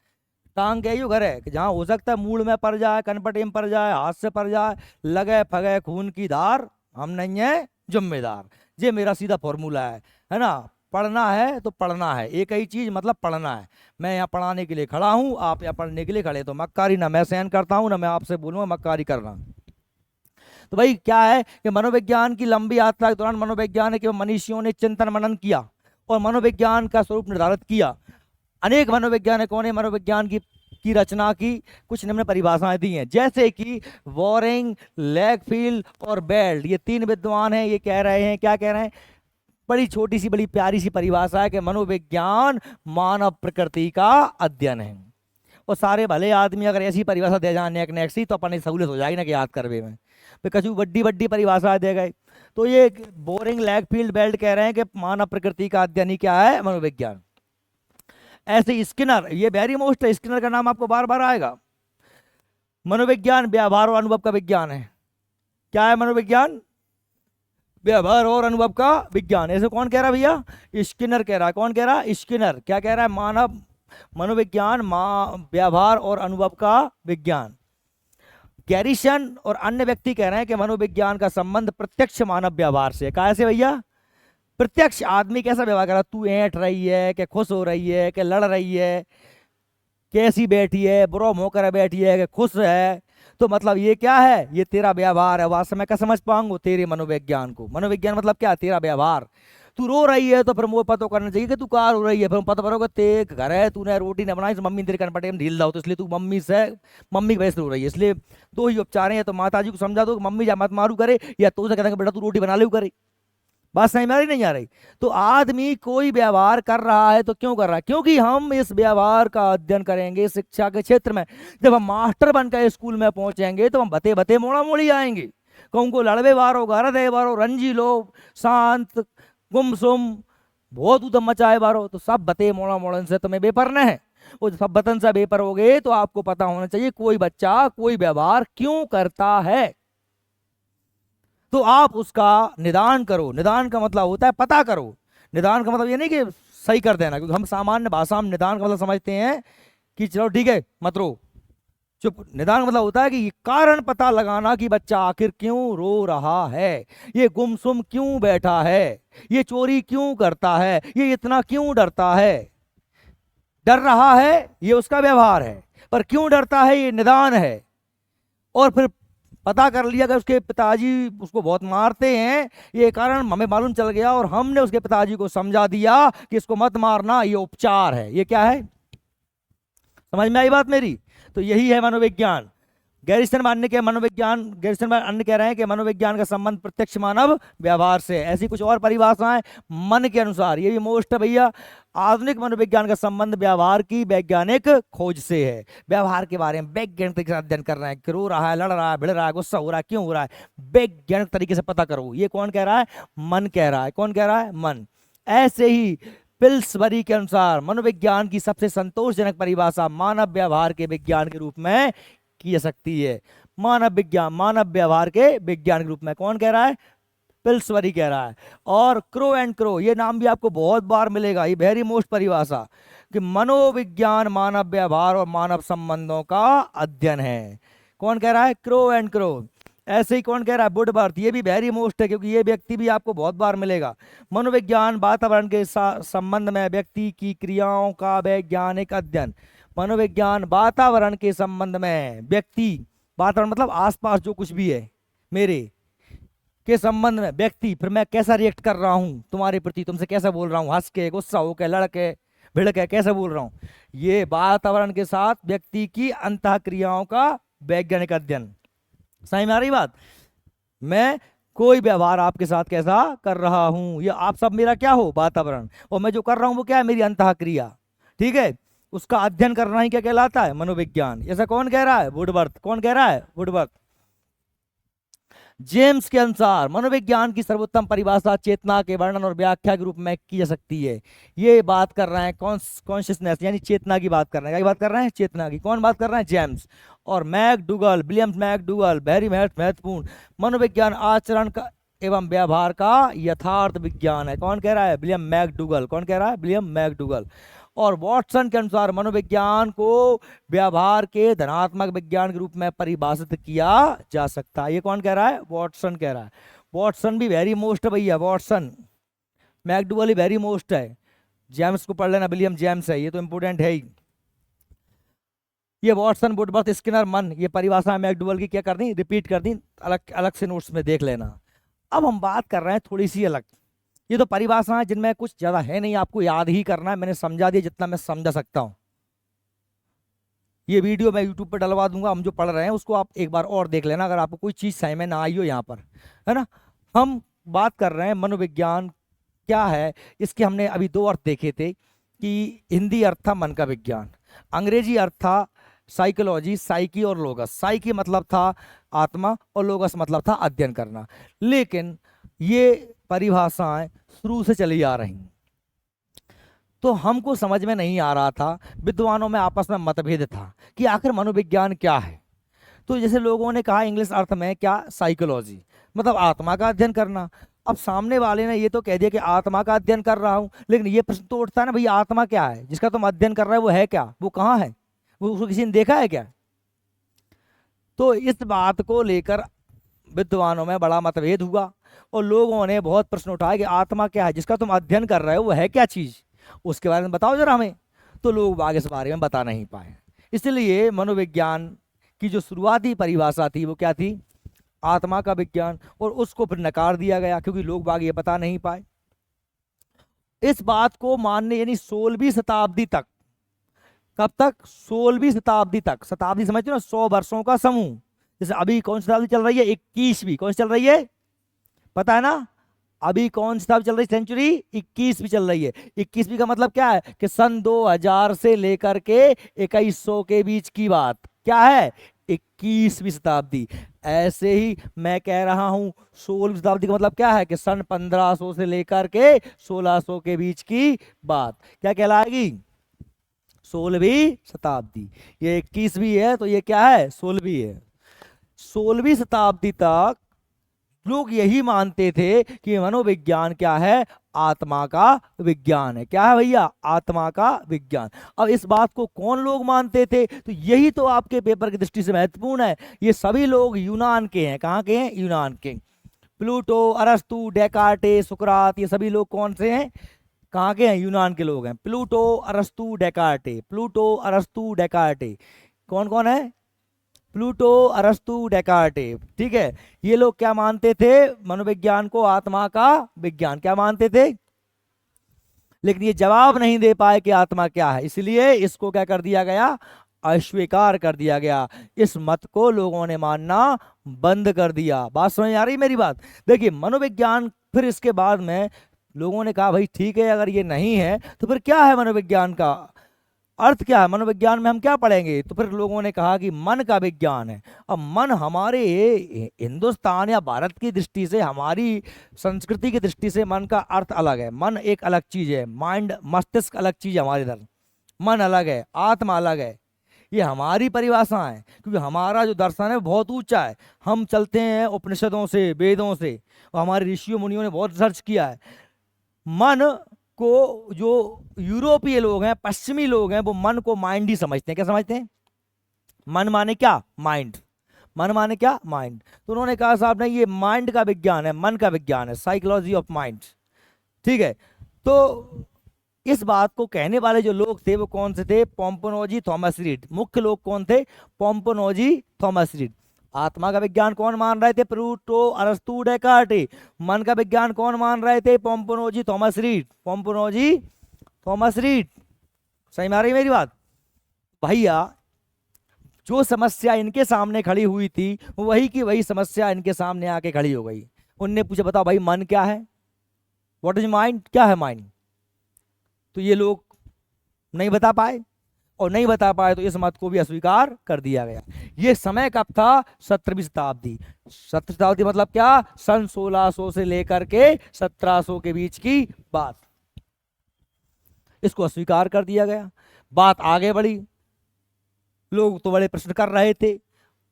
टांग के आइयो घर है कि जहाँ हो सकता है मूड में पड़ जाए, कनपटी में पड़ जाए, हाथ से पड़ जाए, लगे फगे खून की धार, हम नहीं है जिम्मेदार। ये मेरा सीधा फॉर्मूला है ना। पढ़ना है तो पढ़ना है, एक ही चीज मतलब पढ़ना है। मैं यहाँ पढ़ाने के लिए खड़ा हूँ, आप यहाँ पढ़ने के लिए खड़े, तो मक्कारी ना मैं सहन करता हूँ ना मैं आपसे बोलूँगा मक्कारी करना। तो भाई क्या है कि मनोविज्ञान की लंबी यात्रा के दौरान मनोवैज्ञानिक के मनीषियों ने चिंतन मनन किया और मनोविज्ञान का स्वरूप निर्धारित किया। अनेक मनोवैज्ञानिकों ने मनोविज्ञान की रचना की। कुछ निम्न परिभाषाएं दी हैं, जैसे कि वॉरिंग, लैकफील्ड और बेल्ट, ये 3 विद्वान हैं। ये कह रहे हैं, क्या कह रहे हैं? बड़ी छोटी सी बड़ी प्यारी सी परिभाषा है कि मनोविज्ञान मानव प्रकृति का अध्ययन है। और सारे भले आदमी अगर ऐसी परिभाषा दे जाए नेक्स्ट ही, तो अपन सहूलियत हो जाएगी ना कि याद करवे में, कछु बड्डी बड्डी परिभाषा दे गए। तो ये बोरिंग, लैकफील्ड, बेल्ट कह रहे हैं कि मानव प्रकृति का अध्ययन ही क्या है? मनोविज्ञान। ऐसे स्किनर, ये वेरी मोस्ट है, स्किनर का नाम आपको बार बार आएगा। मनोविज्ञान व्यवहार और अनुभव का विज्ञान है। क्या है मनोविज्ञान? व्यवहार और अनुभव का विज्ञान। ऐसे कौन कह रहा है भैया? स्किनर कह रहा है। कौन कह रहा है? स्किनर। क्या कह रहा है? मनोविज्ञान व्यवहार और अनुभव का विज्ञान। गैरिसन और अन्य व्यक्ति कह रहे हैं कि मनोविज्ञान का संबंध प्रत्यक्ष मानव व्यवहार से। कैसे भैया? प्रत्यक्ष आदमी कैसा व्यवहार कर रहा है, तू ऐंठ रही है कि खुश हो रही है कि लड़ रही है, कैसी बैठी है, बुरा होकर बैठी है कि खुश है, तो मतलब ये क्या है? ये तेरा व्यवहार है। वास्तव में क्या समझ पाऊंगा? तेरे मनोविज्ञान को। मनोविज्ञान मतलब क्या? तेरा व्यवहार। तू रो रही है तो फिर मुझे पता करना चाहिए कि तू कहाँ रो रही है। फिर पता करोगे ते घर है, तूने रोटी नहीं बनाई तो मम्मी तेरे कनपटे में ढील दाओ, तो इसलिए तू मम्मी की वजह से रो रही है। इसलिए दो ही उपचार हैं, तो माता जी को समझा दो कि मम्मी जा मत मारू करे, या तो उसे कहते हैं कि बेटा तू रोटी बना ले करे। बात समझ में आ रही नहीं आ रही? तो आदमी कोई व्यवहार कर रहा है तो क्यों कर रहा है? क्योंकि हम इस व्यवहार का अध्ययन करेंगे शिक्षा के क्षेत्र में। जब हम मास्टर बनकर स्कूल में पहुंचेंगे तो हम बते बते मोड़ा मोड़ी आएंगे। कहूँ को लड़वे वारो गरदे वारो रंजी लो शांत गुमसुम बहुत उदम मचाए बारो, तो सब बते मोड़ा मोड़न से तुम्हें बेपर न है। वो सब बतन से बेपर हो गए तो आपको पता होना चाहिए कोई बच्चा कोई व्यवहार क्यों करता है, तो आप उसका निदान करो। निदान का मतलब होता है पता करो। निदान का मतलब ये नहीं कि सही कर देना, क्योंकि हम सामान्य भाषा में निदान का मतलब समझते हैं कि चलो ठीक है मत रो चुप। निदान का मतलब होता है कि ये कारण पता लगाना कि बच्चा आखिर क्यों रो रहा है, ये गुमसुम क्यों बैठा है, ये चोरी क्यों करता है, ये इतना क्यों डरता है। डर रहा है ये उसका व्यवहार है, पर क्यों डरता है ये निदान है। और फिर पता कर लिया कि उसके पिताजी उसको बहुत मारते हैं, ये कारण हमें मालूम चल गया और हमने उसके पिताजी को समझा दिया कि इसको मत मारना, ये उपचार है। ये क्या है? समझ में आई बात मेरी? तो यही है मनोविज्ञान। गैरिसन अन्य के मनोविज्ञान, गैरिसन अन्य कह रहे हैं कि मनोविज्ञान का संबंध प्रत्यक्ष मानव व्यवहार से। ऐसी कुछ और परिभाषाएं मन के अनुसार, ये भी मोस्ट है भैया। आधुनिक मनोविज्ञान का संबंध व्यवहार की वैज्ञानिक खोज से है। व्यवहार के बारे में वैज्ञानिक तरीके से अध्ययन कर रहे हैं कि रो रहा है, लड़ रहा है, भिड़ रहा है, गुस्सा हो रहा है, क्यों हो रहा है, वैज्ञानिक तरीके से पता करो। ये कौन कह रहा है? मन कह रहा है। कौन कह रहा है? मन। ऐसे ही पिल्सबरी के अनुसार मनोविज्ञान की सबसे संतोषजनक परिभाषा मानव व्यवहार के विज्ञान के रूप में की जा सकती है। मानव विज्ञान, मानव व्यवहार के विज्ञान के रूप में। कौन कह रहा है? पिल्सबरी कह रहा है। और क्रो एंड क्रो, ये नाम भी आपको बहुत बार मिलेगा, ये वेरी मोस्ट परिभाषा, कि मनोविज्ञान मानव व्यवहार और मानव संबंधों का अध्ययन है। कौन कह रहा है? Crow and crow. ऐसे ही कौन कह रहा है? वुडवर्थ, ये भी वेरी मोस्ट है, क्योंकि ये व्यक्ति भी आपको बहुत बार मिलेगा। मनोविज्ञान वातावरण के संबंध में व्यक्ति की क्रियाओं का वैज्ञानिक अध्ययन। मनोविज्ञान वातावरण के संबंध में व्यक्ति, वातावरण मतलब आसपास जो कुछ भी है मेरे के संबंध में व्यक्ति, फिर मैं कैसा रिएक्ट कर रहा हूं तुम्हारे प्रति, तुमसे कैसा बोल रहा हूं, हंस के, गुस्सा होकर, लड़ के, भिड़ के, कैसे बोल रहा हूं, ये वातावरण के साथ व्यक्ति की अंतः क्रियाओं का वैज्ञानिक अध्ययन। समझ में आ रही बात? मैं कोई व्यवहार आपके साथ कैसा कर रहा हूं, ये आप सब मेरा क्या हो? वातावरण। और मैं जो कर रहा हूं वो क्या है? मेरी अंतः क्रिया। ठीक है, उसका अध्ययन करना ही क्या कहलाता है? मनोविज्ञान। ऐसा कौन कह रहा है? वुडवर्थ। कौन कह रहा है? वुडवर्थ। जेम्स के अनुसार मनोविज्ञान की सर्वोत्तम परिभाषा चेतना के वर्णन और व्याख्या के रूप में की जा सकती है। ये बात कर रहे हैं कॉन्शियसनेस, यानी चेतना की बात कर रहे हैं। क्या बात कर रहे हैं? चेतना की। कौन बात कर रहे हैं? जेम्स। और मैकडूगल, विलियम मैकडूगल, वेरी महत्वपूर्ण। मनोविज्ञान आचरण का एवं व्यवहार का यथार्थ विज्ञान है। कौन कह रहा है? William McDougall. कौन कह रहा है? William McDougall. और वॉटसन के अनुसार मनोविज्ञान को व्यवहार के धनात्मक विज्ञान के रूप में परिभाषित किया जा सकता है। ये कौन कह रहा है? वॉटसन कह रहा है। वॉटसन भी वेरी मोस्ट है भैया, वॉटसन। मैकडूगल ही वेरी मोस्ट है। जेम्स को पढ़ लेना, विलियम जेम्स है, ये तो इंपोर्टेंट है ही। ये वॉटसन, वुडवर्थ, स्किनर, मन, ये परिभाषा मैकडूगल की क्या कर दी? रिपीट कर दी, अलग अलग से नोट्स में देख लेना। अब हम बात कर रहे हैं थोड़ी सी अलग। ये तो परिभाषाएं जिनमें कुछ ज्यादा है नहीं, आपको याद ही करना है। मैंने समझा दिया जितना मैं समझा सकता हूं। ये वीडियो मैं यूट्यूब पर डलवा दूंगा, हम जो पढ़ रहे हैं उसको आप एक बार और देख लेना, अगर आपको कोई चीज समझ में ना आई हो यहाँ पर, है ना। हम बात कर रहे हैं मनोविज्ञान क्या है। इसके हमने अभी दो अर्थ देखे थे, कि हिंदी अर्थ था मन का विज्ञान, अंग्रेजी अर्थ था साइकोलॉजी, साइकी और लोगस। साइकी मतलब था आत्मा और लोगस मतलब था अध्ययन करना। लेकिन ये परिभाषाएं शुरू से चली आ रही, तो हमको समझ में नहीं आ रहा था, विद्वानों में आपस में मतभेद था कि आखिर मनोविज्ञान क्या है। तो जैसे लोगों ने कहा इंग्लिश अर्थ में क्या? साइकोलॉजी, मतलब आत्मा का अध्ययन करना। अब सामने वाले ने ये तो कह दिया कि आत्मा का अध्ययन कर रहा हूं, लेकिन ये प्रश्न तो उठता है ना, भैया आत्मा क्या है जिसका तुम अध्ययन कर रहे हो? वो है क्या? वो कहाँ है? वो उसको किसी ने देखा है क्या? तो इस बात को लेकर विद्वानों में बड़ा मतभेद हुआ और लोगों ने बहुत प्रश्न उठाए कि आत्मा क्या है जिसका तुम अध्ययन कर रहे हो, वो है क्या चीज, उसके बारे में बताओ जरा हमें। तो लोग आगे इस बारे में बता नहीं पाए। इसलिए मनोविज्ञान की जो शुरुआती परिभाषा थी वो क्या थी? आत्मा का विज्ञान। और उसको फिर नकार दिया गया क्योंकि लोग बाग ये बता नहीं पाए। इस बात को मानने यानी 16वीं शताब्दी तक, कब तक? 16वीं शताब्दी तक। शताब्दी समझते हो ना, 100 वर्षों का समूह। जैसे अभी कौन सी शताब्दी चल रही है? 21वीं। कौन सी चल रही है? पता है ना? अभी कौन सी शताब्दी चल रही है? सेंचुरी 21वीं चल रही है। 21वीं का मतलब क्या है? कि सन 2000 से लेकर के 2100 के बीच की बात क्या है? 21वीं शताब्दी। ऐसे ही मैं कह रहा हूं 16वीं शताब्दी का मतलब क्या है? कि सन 1500 से लेकर के 1600 के बीच की बात क्या कहलाएगी? 16वीं शताब्दी। ये 21वीं है तो ये क्या है? 16वीं है। 16वीं शताब्दी तक लोग यही मानते थे कि मनोविज्ञान क्या है? आत्मा का विज्ञान है। क्या है भैया? आत्मा का विज्ञान। अब इस बात को कौन लोग मानते थे? तो यही तो आपके पेपर की दृष्टि से महत्वपूर्ण है। ये सभी लोग यूनान के हैं। कहाँ के हैं? यूनान के। प्लूटो, अरस्तु, डेकार्टे, सुकरात, ये सभी लोग कौन से हैं? कहाँ के हैं? यूनान के लोग हैं। प्लूटो, अरस्तु, डेकार्टे। प्लूटो, अरस्तु, डेकार्टे कौन कौन है? प्लूटो, अरस्तु, डेकार्टे। ठीक है। ये लोग क्या मानते थे? मनोविज्ञान को आत्मा का विज्ञान क्या मानते थे? लेकिन ये जवाब नहीं दे पाए कि आत्मा क्या है, इसलिए इसको क्या कर दिया गया? अस्वीकार कर दिया गया। इस मत को लोगों ने मानना बंद कर दिया। बात समझ आ रही मेरी बात? देखिए मनोविज्ञान, फिर इसके बाद में लोगों ने कहा भाई ठीक है, अगर ये नहीं है तो फिर क्या है मनोविज्ञान का अर्थ? क्या है मनोविज्ञान में? हम क्या पढ़ेंगे? तो फिर लोगों ने कहा कि मन का विज्ञान है। अब मन हमारे हिंदुस्तान या भारत की दृष्टि से, हमारी संस्कृति की दृष्टि से मन का अर्थ अलग है। मन एक अलग चीज है, माइंड, मस्तिष्क अलग चीज है हमारे इधर। मन अलग है, आत्मा अलग है। ये हमारी परिभाषा है, क्योंकि हमारा जो दर्शन है बहुत ऊंचा है। हम चलते हैं उपनिषदों से, वेदों से, और हमारे ऋषियों मुनियों ने बहुत रिसर्च किया है। मन को जो यूरोपीय लोग हैं, पश्चिमी लोग हैं, वो मन को माइंड ही समझते हैं। क्या समझते हैं? मन माने क्या? माइंड। मन माने क्या? माइंड। तो उन्होंने कहा साहब नहीं, ये माइंड का विज्ञान है, मन का विज्ञान है, साइकोलॉजी ऑफ माइंड। ठीक है। तो इस बात को कहने वाले जो लोग थे वो कौन से थे? Pomponazzi, Thomas read. मुख्य लोग कौन थे? Pomponazzi, Thomas read. आत्मा का विज्ञान कौन मान रहे थे? प्लूटो, अरस्तु, डेकार्टे। मन का विज्ञान कौन मान रहे थे? Pomponazzi, Thomas Reid. Pomponazzi, Thomas Reid. सही में आ रही मेरी बात? भैया जो समस्या इनके सामने खड़ी हुई थी, वही की वही समस्या इनके सामने आके खड़ी हो गई। उनने पूछा बताओ भाई मन क्या है? What is mind? क्या है माइंड? तो ये लोग नहीं बता पाए, और नहीं बता पाए तो इस मत को भी अस्वीकार कर दिया गया। ये समय कब था? 17वीं शताब्दी। 17वीं शताब्दी मतलब क्या? सन 1600 से लेकर के 1700 के बीच की बात। इसको अस्वीकार कर दिया गया। बात आगे बढ़ी, लोग तो बड़े प्रश्न कर रहे थे,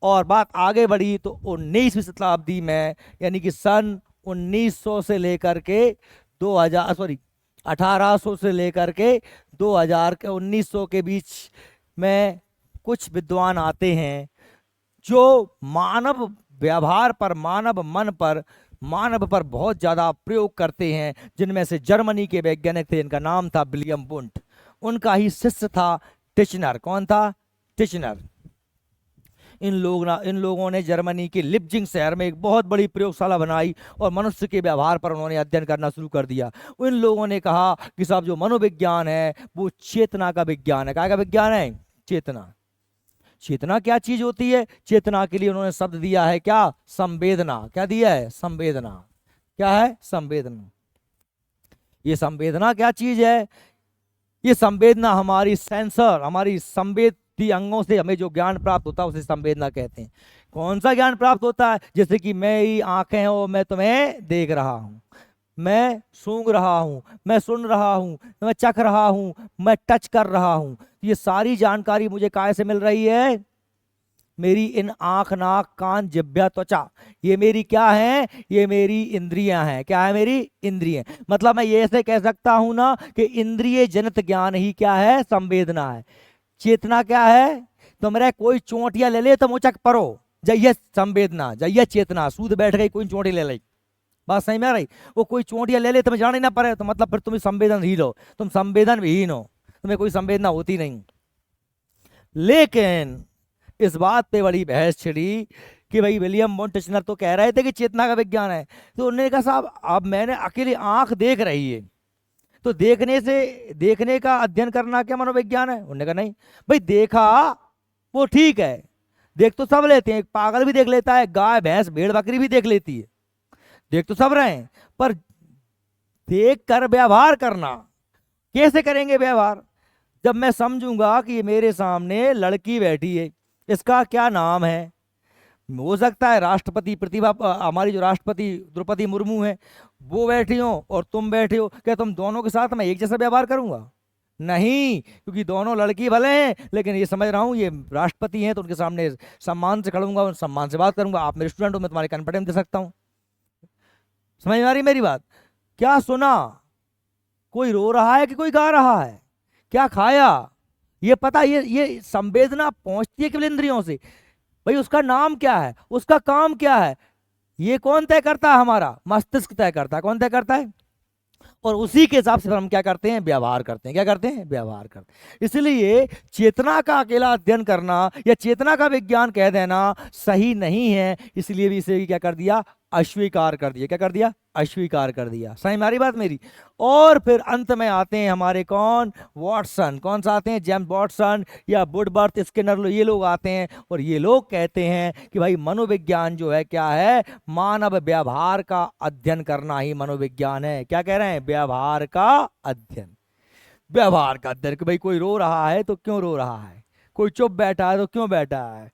और बात आगे बढ़ी तो 19वीं शताब्दी में, यानी कि सन 1900 से लेकर के 2000, सॉरी 1800 से लेकर के 2000 के 1900 के बीच में कुछ विद्वान आते हैं जो मानव व्यवहार पर, मानव मन पर, मानव पर बहुत ज्यादा प्रयोग करते हैं। जिनमें से जर्मनी के वैज्ञानिक थे, इनका नाम था विलियम वुंट। उनका ही शिष्य था टिचनर। कौन था? टिचनर। इन लोगों ने जर्मनी के लिप्जिंग शहर में एक बहुत बड़ी प्रयोगशाला बनाई और मनुष्य के व्यवहार पर उन्होंने अध्ययन करना शुरू कर दिया। इन लोगों ने कहा कि साहब जो मनोविज्ञान है वो चेतना का विज्ञान है। क्या का विज्ञान है? चेतना। चेतना क्या चीज होती है? चेतना के लिए उन्होंने शब्द दिया है क्या? संवेदना। क्या दिया है? संवेदना। क्या है? संवेदना। ये संवेदना क्या चीज है? ये संवेदना हमारी सेंसर, हमारी संवेदी अंगों से हमें जो ज्ञान प्राप्त होता है उसे संवेदना कहते हैं। कौन सा ज्ञान प्राप्त होता है? जैसे कि मेरी आंखें हैं और मैं तुम्हें देख रहा हूं, मैं सूंघ रहा हूं, मैं सुन रहा हूं, मैं चख रहा हूं, मैं टच कर रहा हूं। ये सारी जानकारी मुझे कहाँ से मिल रही है? मेरी इन आंख, नाक, कान, जिह्वा, त्वचा, ये मेरी क्या है? ये मेरी इंद्रियां हैं। क्या है? मेरी इंद्रियां। मतलब मैं ये ऐसे कह सकता हूं ना कि इंद्रिय जनित ज्ञान ही क्या है? संवेदना है। चेतना क्या है? तो मेरा कोई चोटिया ले ले तो मुचक परो, जय संवेदना, जय चेतना। सूद बैठ गई, कोई चोटी ले ली। बात सही में आ रही? वो कोई चोटिया ले ले, तुम्हें जान ही ना पड़े, तो मतलब फिर तुम संवेदनहीन हो, तुम संवेदन विहीन हो, तुम्हें कोई संवेदना होती नहीं। लेकिन इस बात पे बड़ी बहस छिड़ी कि भाई विलियम वुंट टिचनर तो कह रहे थे कि चेतना का विज्ञान है। तो उन्होंने कहा साहब अब मैंने अकेली आंख देख रही है, तो देखने का अध्ययन करना क्या मनोविज्ञान है? उन्होंने कहा नहीं भाई, देखा वो ठीक है, देख तो सब लेते हैं, एक पागल भी देख लेता है, गाय भैंस भेड़ बकरी भी देख लेती है, देख तो सब रहे हैं, पर देख कर व्यवहार करना कैसे करेंगे व्यवहार? जब मैं समझूंगा कि ये मेरे सामने लड़की बैठी है, इसका क्या नाम है, हो सकता है राष्ट्रपति प्रतिभा हमारी जो राष्ट्रपति द्रौपदी मुर्मू है वो बैठी हो और तुम बैठे हो, क्या तुम दोनों के साथ मैं एक जैसा व्यवहार करूंगा? नहीं, क्योंकि दोनों लड़की भले हैं, लेकिन ये समझ रहा हूँ ये राष्ट्रपति हैं तो उनके सामने सम्मान से खड़ूंगा और सम्मान से बात करूंगा। आप मेरे स्टूडेंट हो, मैं तुम्हारे कॉन्फिडेंस दे सकता हूँ। समझ में आ रही मेरी बात? क्या सुना? कोई रो रहा है कि कोई गा रहा है? क्या खाया? ये पता, ये संवेदना पहुंचती है केवल इंद्रियों से। भाई उसका नाम क्या है, उसका काम क्या है, ये कौन तय करता है? हमारा मस्तिष्क तय करता है। कौन तय करता है? और उसी के हिसाब से फिर हम क्या करते हैं? व्यवहार करते हैं। क्या करते हैं? व्यवहार करते हैं। इसलिए चेतना का अकेला अध्ययन करना या चेतना का विज्ञान कह देना सही नहीं है। इसलिए भी इसे क्या कर दिया? अस्वीकार कर दिया। क्या कर दिया? अस्वीकार कर दिया। सही हमारी बात मेरी? और फिर अंत में आते हैं हमारे कौन? वॉटसन। कौन सा आते हैं? जेम्स वॉटसन या वुडवर्थ, स्किनर, ये लोग आते हैं और ये लोग कहते हैं कि भाई मनोविज्ञान जो है क्या है? मानव व्यवहार का अध्ययन करना ही मनोविज्ञान है। क्या कह रहे हैं? व्यवहार का अध्ययन। व्यवहार का अध्ययन कि भाई कोई रो रहा है तो क्यों रो रहा है, कोई चुप बैठा है तो क्यों बैठा है,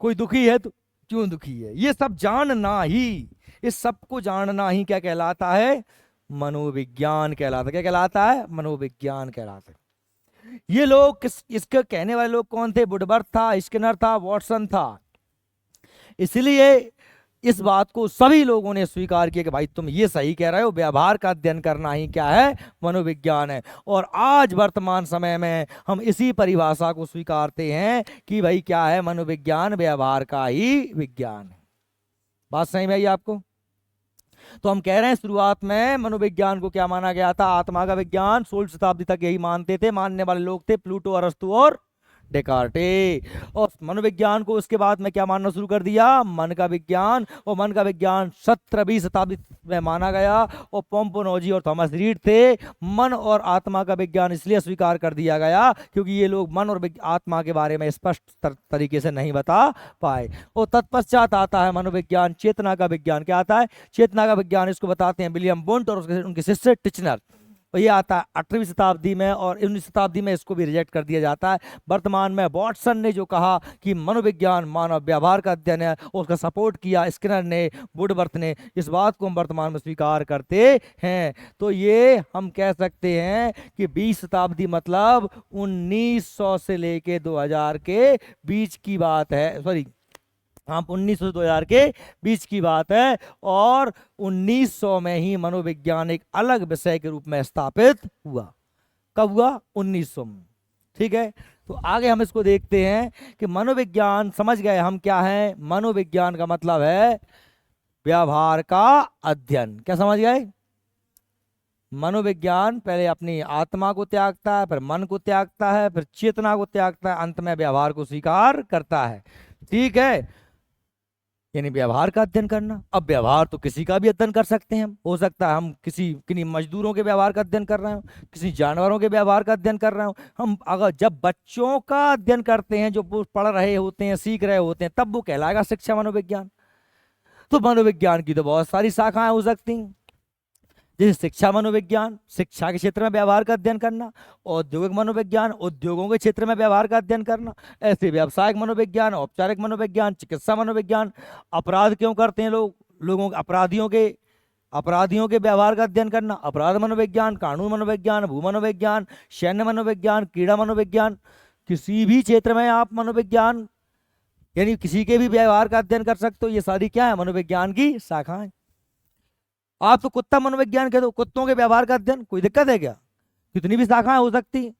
कोई दुखी है तो क्यों दुखी है, ये सब जानना ही, इस सब को जानना ही क्या कहलाता है? मनोविज्ञान कहलाता है। क्या कहलाता है? मनोविज्ञान कहलाता है। ये लोग इसके कहने वाले लोग कौन थे? वुडवर्थ था, स्किनर था, वॉटसन था। इसलिए इस बात को सभी लोगों ने स्वीकार किया कि भाई तुम ये सही कह रहे हो, व्यवहार का अध्ययन करना ही क्या है? मनोविज्ञान है। और आज वर्तमान समय में हम इसी परिभाषा को स्वीकारते हैं कि भाई क्या है? मनोविज्ञान व्यवहार का ही विज्ञान है। बात सही में आई आपको? तो हम कह रहे हैं शुरुआत में मनोविज्ञान को क्या माना गया था? आत्मा का विज्ञान। 16वीं शताब्दी तक यही मानते थे, मानने वाले लोग थे प्लूटो, अरस्तु और डेकार्टे। और मनोविज्ञान को उसके बाद में क्या मानना शुरू कर दिया? मन का विज्ञान। और मन का विज्ञान 17वीं शताब्दी में माना गया और पोम्पोनोजी और थॉमस रीड थे। मन और आत्मा का विज्ञान इसलिए स्वीकार कर दिया गया क्योंकि ये लोग मन और आत्मा के बारे में स्पष्ट तरीके से नहीं बता पाए। और तत्पश्चात आता है मनोविज्ञान चेतना का विज्ञान। क्या आता है? चेतना का विज्ञान। इसको बताते हैं विलियम वुंट और उनके शिष्य टिचनर। और ये आता है 18वीं शताब्दी में और 19वीं शताब्दी में इसको भी रिजेक्ट कर दिया जाता है। वर्तमान में वॉटसन ने जो कहा कि मनोविज्ञान मानव व्यवहार का अध्ययन है, उसका सपोर्ट किया स्किनर ने, वुडवर्थ ने, इस बात को हम वर्तमान में स्वीकार करते हैं। तो ये हम कह सकते हैं कि 20 शताब्दी मतलब 1900 से लेके 2000 के बीच की बात है। सॉरी, हाँ, 1900 से 2000 के बीच की बात है। और 1900 में ही मनोविज्ञान एक अलग विषय के रूप में स्थापित हुआ। कब हुआ? 1900 में। ठीक है, तो आगे हम इसको देखते हैं कि मनोविज्ञान समझ गए हम क्या है? मनोविज्ञान का मतलब है व्यवहार का अध्ययन। क्या समझ गए? मनोविज्ञान पहले अपनी आत्मा को त्यागता है, फिर मन को त्यागता है, फिर चेतना को त्यागता है, अंत में व्यवहार को स्वीकार करता है। ठीक है, यानी व्यवहार का अध्ययन करना। अब व्यवहार तो किसी का भी अध्ययन कर सकते हैं हम। हो सकता है हम किन्हीं मजदूरों के व्यवहार का अध्ययन कर रहे हो, किसी जानवरों के व्यवहार का अध्ययन कर रहे हो। हम अगर जब बच्चों का अध्ययन करते हैं, जो वो पढ़ रहे होते हैं, सीख रहे होते हैं, तब वो कहलाएगा शिक्षा मनोविज्ञान। तो मनोविज्ञान की तो बहुत सारी शाखाएं हो सकती हैं, जैसे शिक्षा मनोविज्ञान, शिक्षा के क्षेत्र में व्यवहार का अध्ययन करना, औद्योगिक मनोविज्ञान, उद्योगों के क्षेत्र में व्यवहार का अध्ययन करना, ऐसे व्यावसायिक मनोविज्ञान, औपचारिक मनोविज्ञान, चिकित्सा मनोविज्ञान, अपराध क्यों करते हैं लोग, लोगों अपराधियों के व्यवहार का अध्ययन करना, अपराध मनोविज्ञान, कानून मनोविज्ञान, भू मनोविज्ञान, सैन्य मनोविज्ञान, क्रीड़ा मनोविज्ञान। किसी भी क्षेत्र में आप मनोविज्ञान यानी किसी के भी व्यवहार का अध्ययन कर सकते हो। ये सारी क्या है? मनोविज्ञान की शाखाएं। आप तो कुत्ता मनोविज्ञान कह दो, कुत्तों के व्यवहार का अध्ययन, कोई दिक्कत है क्या? कितनी भी शाखाएं हो सकती हैं।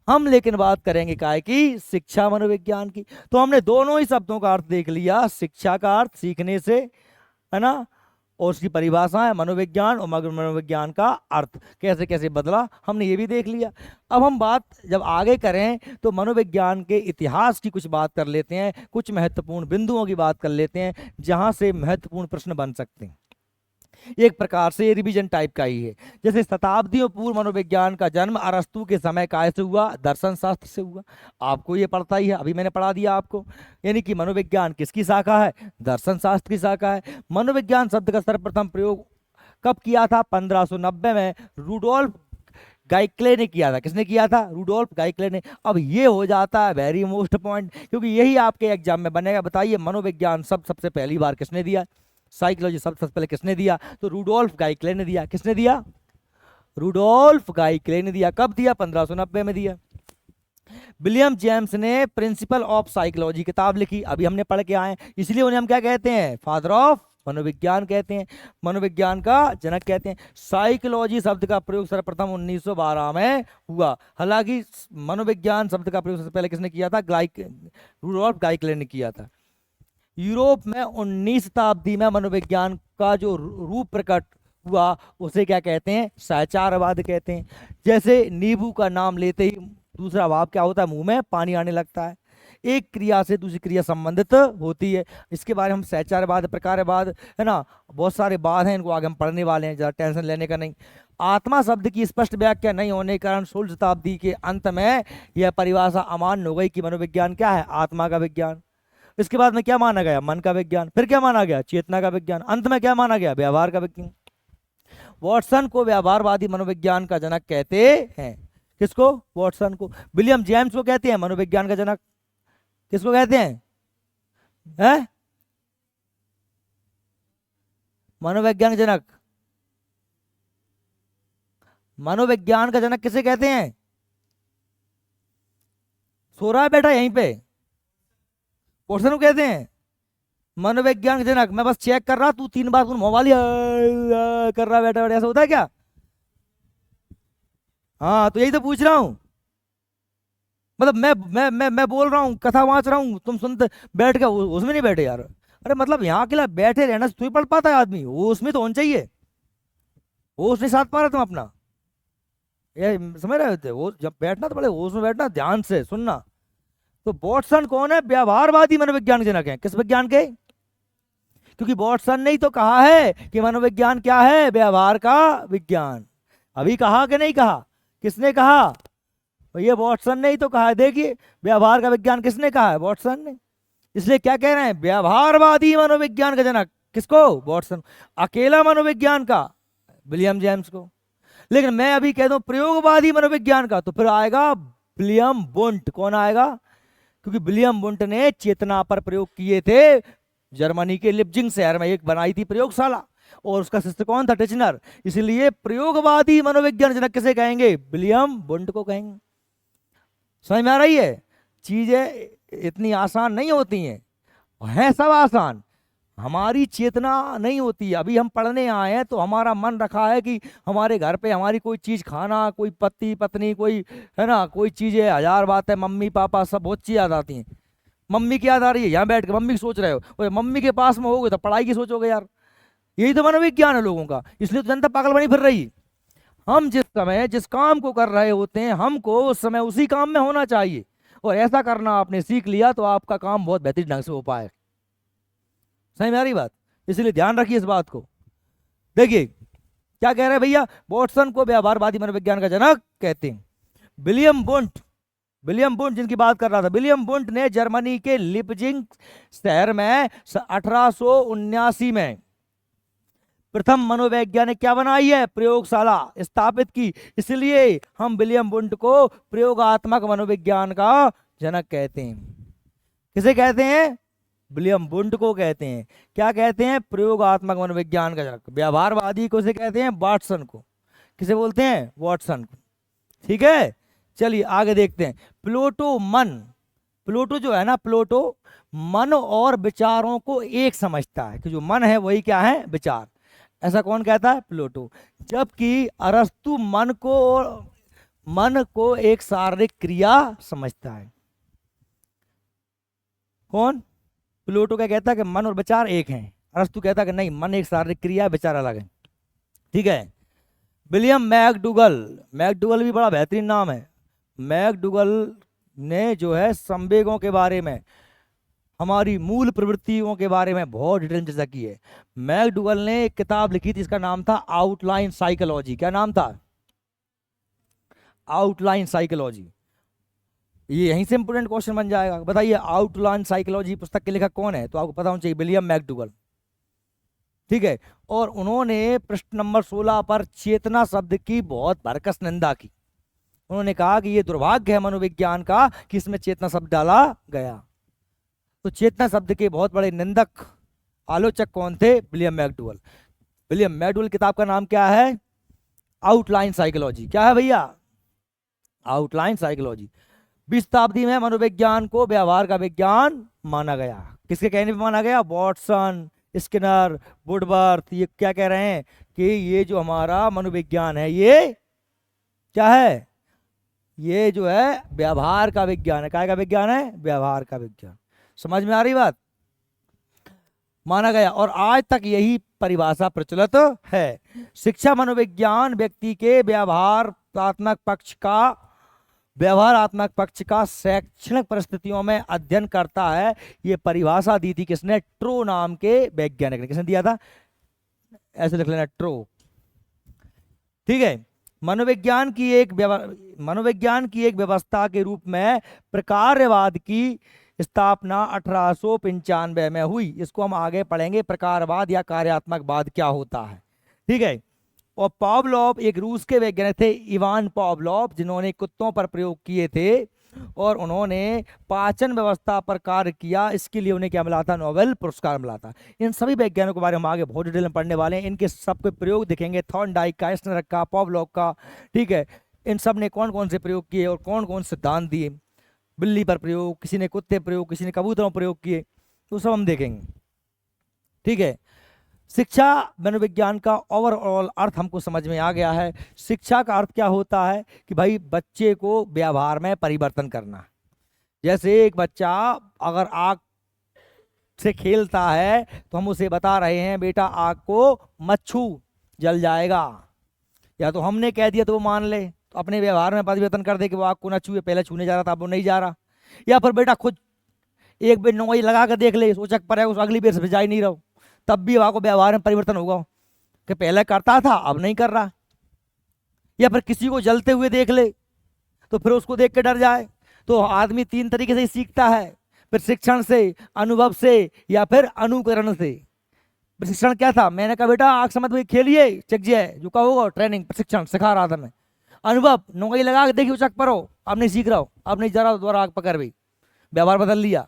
हम लेकिन बात करेंगे काय की? शिक्षा मनोविज्ञान की। तो हमने दोनों ही शब्दों का अर्थ देख लिया। शिक्षा का अर्थ सीखने से, है ना, और उसकी परिभाषा है मनोविज्ञान, और मनोविज्ञान का अर्थ कैसे कैसे बदला हमने ये भी देख लिया। अब हम बात जब आगे करें तो मनोविज्ञान के इतिहास की कुछ बात कर लेते हैं, कुछ महत्वपूर्ण बिंदुओं की बात कर लेते हैं जहां से महत्वपूर्ण प्रश्न बन सकते हैं। एक प्रकार से ये रिवीजन टाइप का ही है। जैसे शताब्दियों पूर्व मनोविज्ञान का जन्म अरस्तु के समय कैसे हुआ? दर्शन शास्त्र से हुआ। आपको ये पढ़ता ही है, अभी मैंने पढ़ा दिया आपको। यानी कि मनोविज्ञान किसकी शाखा है? दर्शन शास्त्र की शाखा है। मनोविज्ञान शब्द का सर्वप्रथम प्रयोग कब किया था? 1590 में रूडोल्फ गाइक्ले ने किया था। किसने किया था? रूडोल्फ गाइक्ले ने। अब ये हो जाता है वेरी मोस्ट पॉइंट, क्योंकि यही आपके एग्जाम में बनेगा। बताइए मनोविज्ञान शब्द सबसे पहली बार किसने दिया? साइकोलॉजी शब्द सबसे पहले किसने दिया? तो रूडोल्फ गाइक्ले ने दिया। किसने दिया? रूडोल्फ गाइक्ले ने दिया। कब दिया? 1590 में दिया। विलियम जेम्स ने प्रिंसिपल ऑफ साइकोलॉजी किताब लिखी, अभी हमने पढ़ के आए, इसलिए उन्हें हम क्या कहते हैं? फादर ऑफ मनोविज्ञान कहते हैं, मनोविज्ञान का जनक कहते हैं। साइकोलॉजी शब्द का प्रयोग सर्वप्रथम 1912 में हुआ। हालांकि मनोविज्ञान शब्द का प्रयोग सबसे पहले किसने किया था? रूडोल्फ गाइक्ले ने किया था। यूरोप में 19 शताब्दी में मनोविज्ञान का जो रूप प्रकट हुआ उसे क्या कहते हैं? सहचारवाद कहते हैं। जैसे नींबू का नाम लेते ही दूसरा भाव क्या होता है? मुंह में पानी आने लगता है। एक क्रिया से दूसरी क्रिया संबंधित होती है। इसके बारे में हम सहचारवाद, प्रकारवाद, है ना, बहुत सारे बाद हैं, इनको आगे हम पढ़ने वाले हैं, ज़्यादा टेंशन लेने का नहीं। आत्मा शब्द की स्पष्ट व्याख्या नहीं होने के कारण 16 शताब्दी के अंत में यह परिभाषा अमान्य हो गई कि मनोविज्ञान क्या है? आत्मा का विज्ञान। इसके बाद में क्या माना गया? मन का विज्ञान। फिर क्या माना गया? चेतना का विज्ञान। अंत में क्या माना गया? व्यवहार का विज्ञान। वॉटसन को व्यवहारवादी मनोविज्ञान का जनक कहते हैं। किसको? वॉटसन को। विलियम जेम्स को कहते हैं मनोविज्ञान का जनक। किसको कहते हैं? है? मनोविज्ञान जनक। मनोविज्ञान का जनक किसे कहते हैं? सो रहा है बेटा यहीं पे? वॉटसन को कहते हैं मनोविज्ञान का जनक। मैं बस चेक कर रहा, तू 3 बार तू मोबाइल कर रहा बेटा, ऐसा होता है क्या? हाँ, तो यही तो पूछ रहा हूं। मतलब मैं बोल रहा हूँ, कथा वाँच रहा हूँ, तुम सुनते बैठ के उसमें नहीं बैठे यार। अरे मतलब यहाँ के लिए बैठे रहना से तू ही पढ़ पाता है आदमी, वो उसमें तो होना चाहिए। वो उसमें साथ पा रहे तुम अपना, ये समझ रहे होते? वो जब बैठना तो बड़े होश में बैठना, ध्यान से सुनना। तो वॉटसन कौन है? व्यवहारवादी मनोविज्ञान जनक है। किस विज्ञान के? क्योंकि वॉटसन ने ही तो कहा है कि मनोविज्ञान क्या है? व्यवहार का विज्ञान। अभी कहा कि नहीं कहा? किसने कहा? ये वॉटसन ने ही तो कहा है। देखिए व्यवहार का विज्ञान किसने कहा है? वॉटसन ने। इसलिए क्या कह रहे हैं? व्यवहारवादी मनोविज्ञान का जनक। किसको? वॉटसन। अकेला मनोविज्ञान का विलियम जेम्स को। लेकिन मैं अभी कह दूं प्रयोगवादी मनोविज्ञान का, तो फिर आएगा विलियम वुंट। कौन आएगा? क्योंकि विलियम वुंट ने चेतना पर प्रयोग किए थे। जर्मनी के लिप्जिंग शहर में एक बनाई थी प्रयोगशाला, और उसका शिष्य कौन था? टिचनर। इसलिए प्रयोगवादी मनोविज्ञान जनक किसे कहेंगे? विलियम वुंट को कहेंगे। समझ में आ रही है? चीजें इतनी आसान नहीं होती हैं, सब आसान। हमारी चेतना नहीं होती है। अभी हम पढ़ने आए हैं तो हमारा मन रखा है कि हमारे घर पे हमारी कोई चीज खाना, कोई पति पत्नी, कोई, है ना, कोई चीजें, 1000 बातें, मम्मी पापा, सब बहुत चीज याद आती हैं। मम्मी की याद आ रही है, यहाँ बैठ के मम्मी की सोच रहे हो, और मम्मी के पास में होगे तो पढ़ाई की सोचोगे यार। यही तो मनोविज्ञान है लोगों का। इसलिए तो जनता पागल बनी फिर रही। हम जिस समय जिस काम को कर रहे होते हैं, हमको उस समय उसी काम में होना चाहिए, और ऐसा करना आपने सीख लिया तो आपका काम बहुत बेहतरीन ढंग से हो पाए। समझ में आ रही बात? इसलिए ध्यान रखिए इस बात को। देखिए क्या कह रहे हैं भैया? वॉटसन को व्यवहारवादी मनोविज्ञान का जनक कहते हैं। विलियम वुंट, विलियम वुंट जिनकी बात कर रहा था, विलियम वुंट ने जर्मनी के लिप्जिंग शहर में 1879 में प्रथम मनोवैज्ञानिक क्या बनाई है? प्रयोगशाला स्थापित की। इसलिए हम विलियम वुंट को प्रयोगात्मक मनोविज्ञान का जनक कहते हैं। किसे कहते हैं? विलियम वुंट को कहते हैं। क्या कहते हैं? प्रयोगात्मक मनोविज्ञान का जनक। व्यवहारवादी को से कहते हैं वाटसन को। किसे बोलते हैं? वाटसन को। ठीक है, चलिए आगे देखते हैं। प्लूटो मन, प्लूटो जो है ना, प्लूटो मन और विचारों को एक समझता है कि जो मन है वही क्या है? विचार। ऐसा कौन कहता है? प्लूटो। जबकि अरस्तु मन को एक शारीरिक क्रिया समझता है। कौन? प्लूटो क्या कहता है कि मन और विचार एक हैं। अरस्तु कहता है कि नहीं, मन एक शारीरिक क्रिया है, विचार अलग है। ठीक है। विलियम मैकडूगल, मैकडूगल भी बड़ा बेहतरीन नाम है। मैकडूगल ने जो है संवेगों के बारे में, हमारी मूल प्रवृत्तियों के बारे में बहुत डिटेल में चर्चा की है। मैकडूगल ने एक किताब लिखी थी, इसका नाम था आउटलाइन साइकोलॉजी। क्या नाम था? Outline psychology. ये यहीं से इंपोर्टेंट क्वेश्चन बन जाएगा। बताइए आउटलाइन साइकोलॉजी पुस्तक के लेखक कौन है? तो आपको पता होना चाहिए, विलियम मैकडूगल। ठीक है। और उन्होंने पृष्ठ नंबर 16 पर चेतना शब्द की बहुत भरकस निंदा की। उन्होंने कहा कि ये दुर्भाग्य है मनोविज्ञान का कि इसमें चेतना शब्द डाला गया। तो चेतना शब्द के बहुत बड़े निंदक आलोचक कौन थे? William McDougall. विलियम मैकडूगल किताब का नाम क्या है? Outline psychology. क्या है भैया? Outline psychology. 20 शताब्दी में मनोविज्ञान को व्यवहार का विज्ञान माना गया। किसके कहने पे माना गया? Watson, Skinner, Woodworth. ये क्या कह रहे हैं कि ये जो हमारा मनोविज्ञान है ये क्या है? ये जो है व्यवहार का विज्ञान है। क्या का विज्ञान है? व्यवहार का विज्ञान। समझ में आ रही बात? माना गया और आज तक यही परिभाषा प्रचलित है। शिक्षा मनोविज्ञान व्यक्ति के व्यवहारात्मक पक्ष का शैक्षणिक परिस्थितियों में अध्ययन करता है। ये परिभाषा दी थी किसने? ट्रो नाम के वैज्ञानिक ने। किसने दिया था? ऐसे लिख लेना, ट्रो। ठीक है। मनोविज्ञान की एक व्यवस्था के रूप में प्रकारवाद की स्थापना 1895 में हुई। इसको हम आगे पढ़ेंगे, प्रकारवाद या कार्यात्मकवाद क्या होता है। ठीक है। और पावलोव एक रूस के वैज्ञानिक थे, इवान पावलोव, जिन्होंने कुत्तों पर प्रयोग किए थे और उन्होंने पाचन व्यवस्था पर कार्य किया। इसके लिए उन्हें क्या मिला था? नोबेल पुरस्कार मिला था। इन सभी वैज्ञानिकों के बारे में हम आगे बहुत डिटेल में पढ़ने वाले हैं। इनके सबके प्रयोग दिखेंगे, थॉर्नडाइक का, स्नेरर का, पावलोव का। ठीक है। इन सब ने कौन कौन से प्रयोग किए और कौन कौन सिद्धांत दिए। बिल्ली पर प्रयोग, किसी ने कुत्ते प्रयोग, किसी ने कबूतरों पर प्रयोग किए, तो सब हम देखेंगे। ठीक है। शिक्षा मनोविज्ञान का ओवरऑल अर्थ हमको समझ में आ गया है। शिक्षा का अर्थ क्या होता है कि भाई बच्चे को व्यवहार में परिवर्तन करना। जैसे एक बच्चा अगर आग से खेलता है तो हम उसे बता रहे हैं बेटा आग को मत छू, जल जाएगा। या तो हमने कह दिया तो वो मान ले, तो अपने व्यवहार में परिवर्तन कर दे कि वो आग को ना छूए। पहले छूने जा रहा था, अब वो नहीं जा रहा। या फिर बेटा खुद एक बेर नोई लगा कर देख ले, सोचक पर है उस अगली बेर से जा ही नहीं रहो, तब भी वहां को व्यवहार में परिवर्तन होगा कि पहले करता था अब नहीं कर रहा। या फिर किसी को जलते हुए देख ले तो फिर उसको देख के डर जाए। तो आदमी 3 तरीके से सीखता है, प्रशिक्षण से, अनुभव से या फिर अनुकरण से। प्रशिक्षण क्या था? मैंने कहा बेटा आग समझ में खेलिए, चेक जाए जो का होगा, ट्रेनिंग प्रशिक्षण सिखा रहा था मैं। अनुभव, नौकरी लगा के देखिए चक पर हो, अब नहीं सीख रहा हो, अब नहीं जा रहा दोबारा आग पकड़ भी, व्यवहार बदल लिया।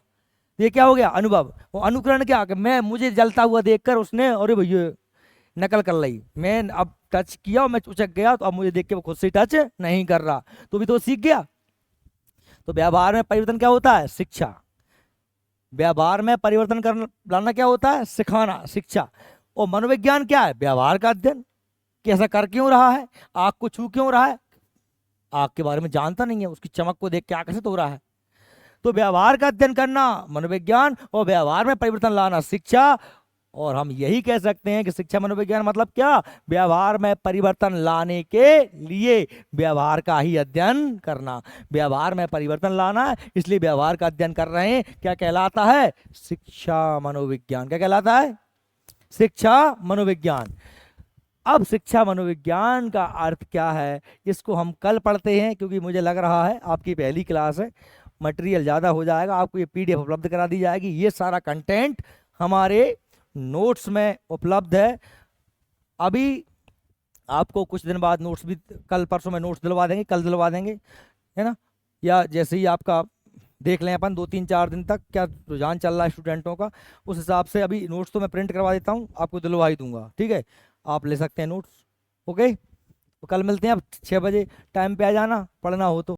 ये क्या हो गया? अनुभव। वो अनुकरण क्या? कि मैं मुझे जलता हुआ देखकर उसने अरे भैया नकल कर ली, मैं अब टच किया और मैं उचक गया, तो अब मुझे देख के वो खुद से टच नहीं कर रहा, तो भी तो सीख गया। तो व्यवहार में परिवर्तन क्या होता है? शिक्षा। व्यवहार में परिवर्तन करना लाना क्या होता है? सिखाना, शिक्षा। और मनोविज्ञान क्या है? व्यवहार का अध्ययन। कि ऐसा कर क्यों रहा है, आग को छू क्यों रहा है, आग के बारे में जानता नहीं है, उसकी चमक को देख के आकर्षित हो रहा है। तो व्यवहार का अध्ययन करना मनोविज्ञान और व्यवहार में परिवर्तन लाना शिक्षा। और हम यही कह सकते हैं कि शिक्षा मनोविज्ञान मतलब क्या? व्यवहार में परिवर्तन लाने के लिए व्यवहार का ही अध्ययन करना। व्यवहार में परिवर्तन लाना है इसलिए व्यवहार का अध्ययन कर रहे हैं। क्या कहलाता है? शिक्षा मनोविज्ञान। क्या कहलाता है? शिक्षा मनोविज्ञान। अब शिक्षा मनोविज्ञान का अर्थ क्या है इसको हम कल पढ़ते हैं, क्योंकि मुझे लग रहा है आपकी पहली क्लास है, मटेरियल ज़्यादा हो जाएगा। आपको ये पीडीएफ उपलब्ध करा दी जाएगी। ये सारा कंटेंट हमारे नोट्स में उपलब्ध है। अभी आपको कुछ दिन बाद नोट्स भी, कल परसों में नोट्स दिलवा देंगे, कल दिलवा देंगे, है ना। या जैसे ही आपका देख लें अपन 2-3-4 दिन तक क्या रुझान चल रहा है स्टूडेंटों का, उस हिसाब से अभी नोट्स तो मैं प्रिंट करवा देता हूँ, आपको दिलवा ही दूंगा। ठीक है, आप ले सकते हैं नोट्स। ओके, तो कल मिलते हैं। अब 6 बजे टाइम पे आ जाना, पढ़ना हो तो।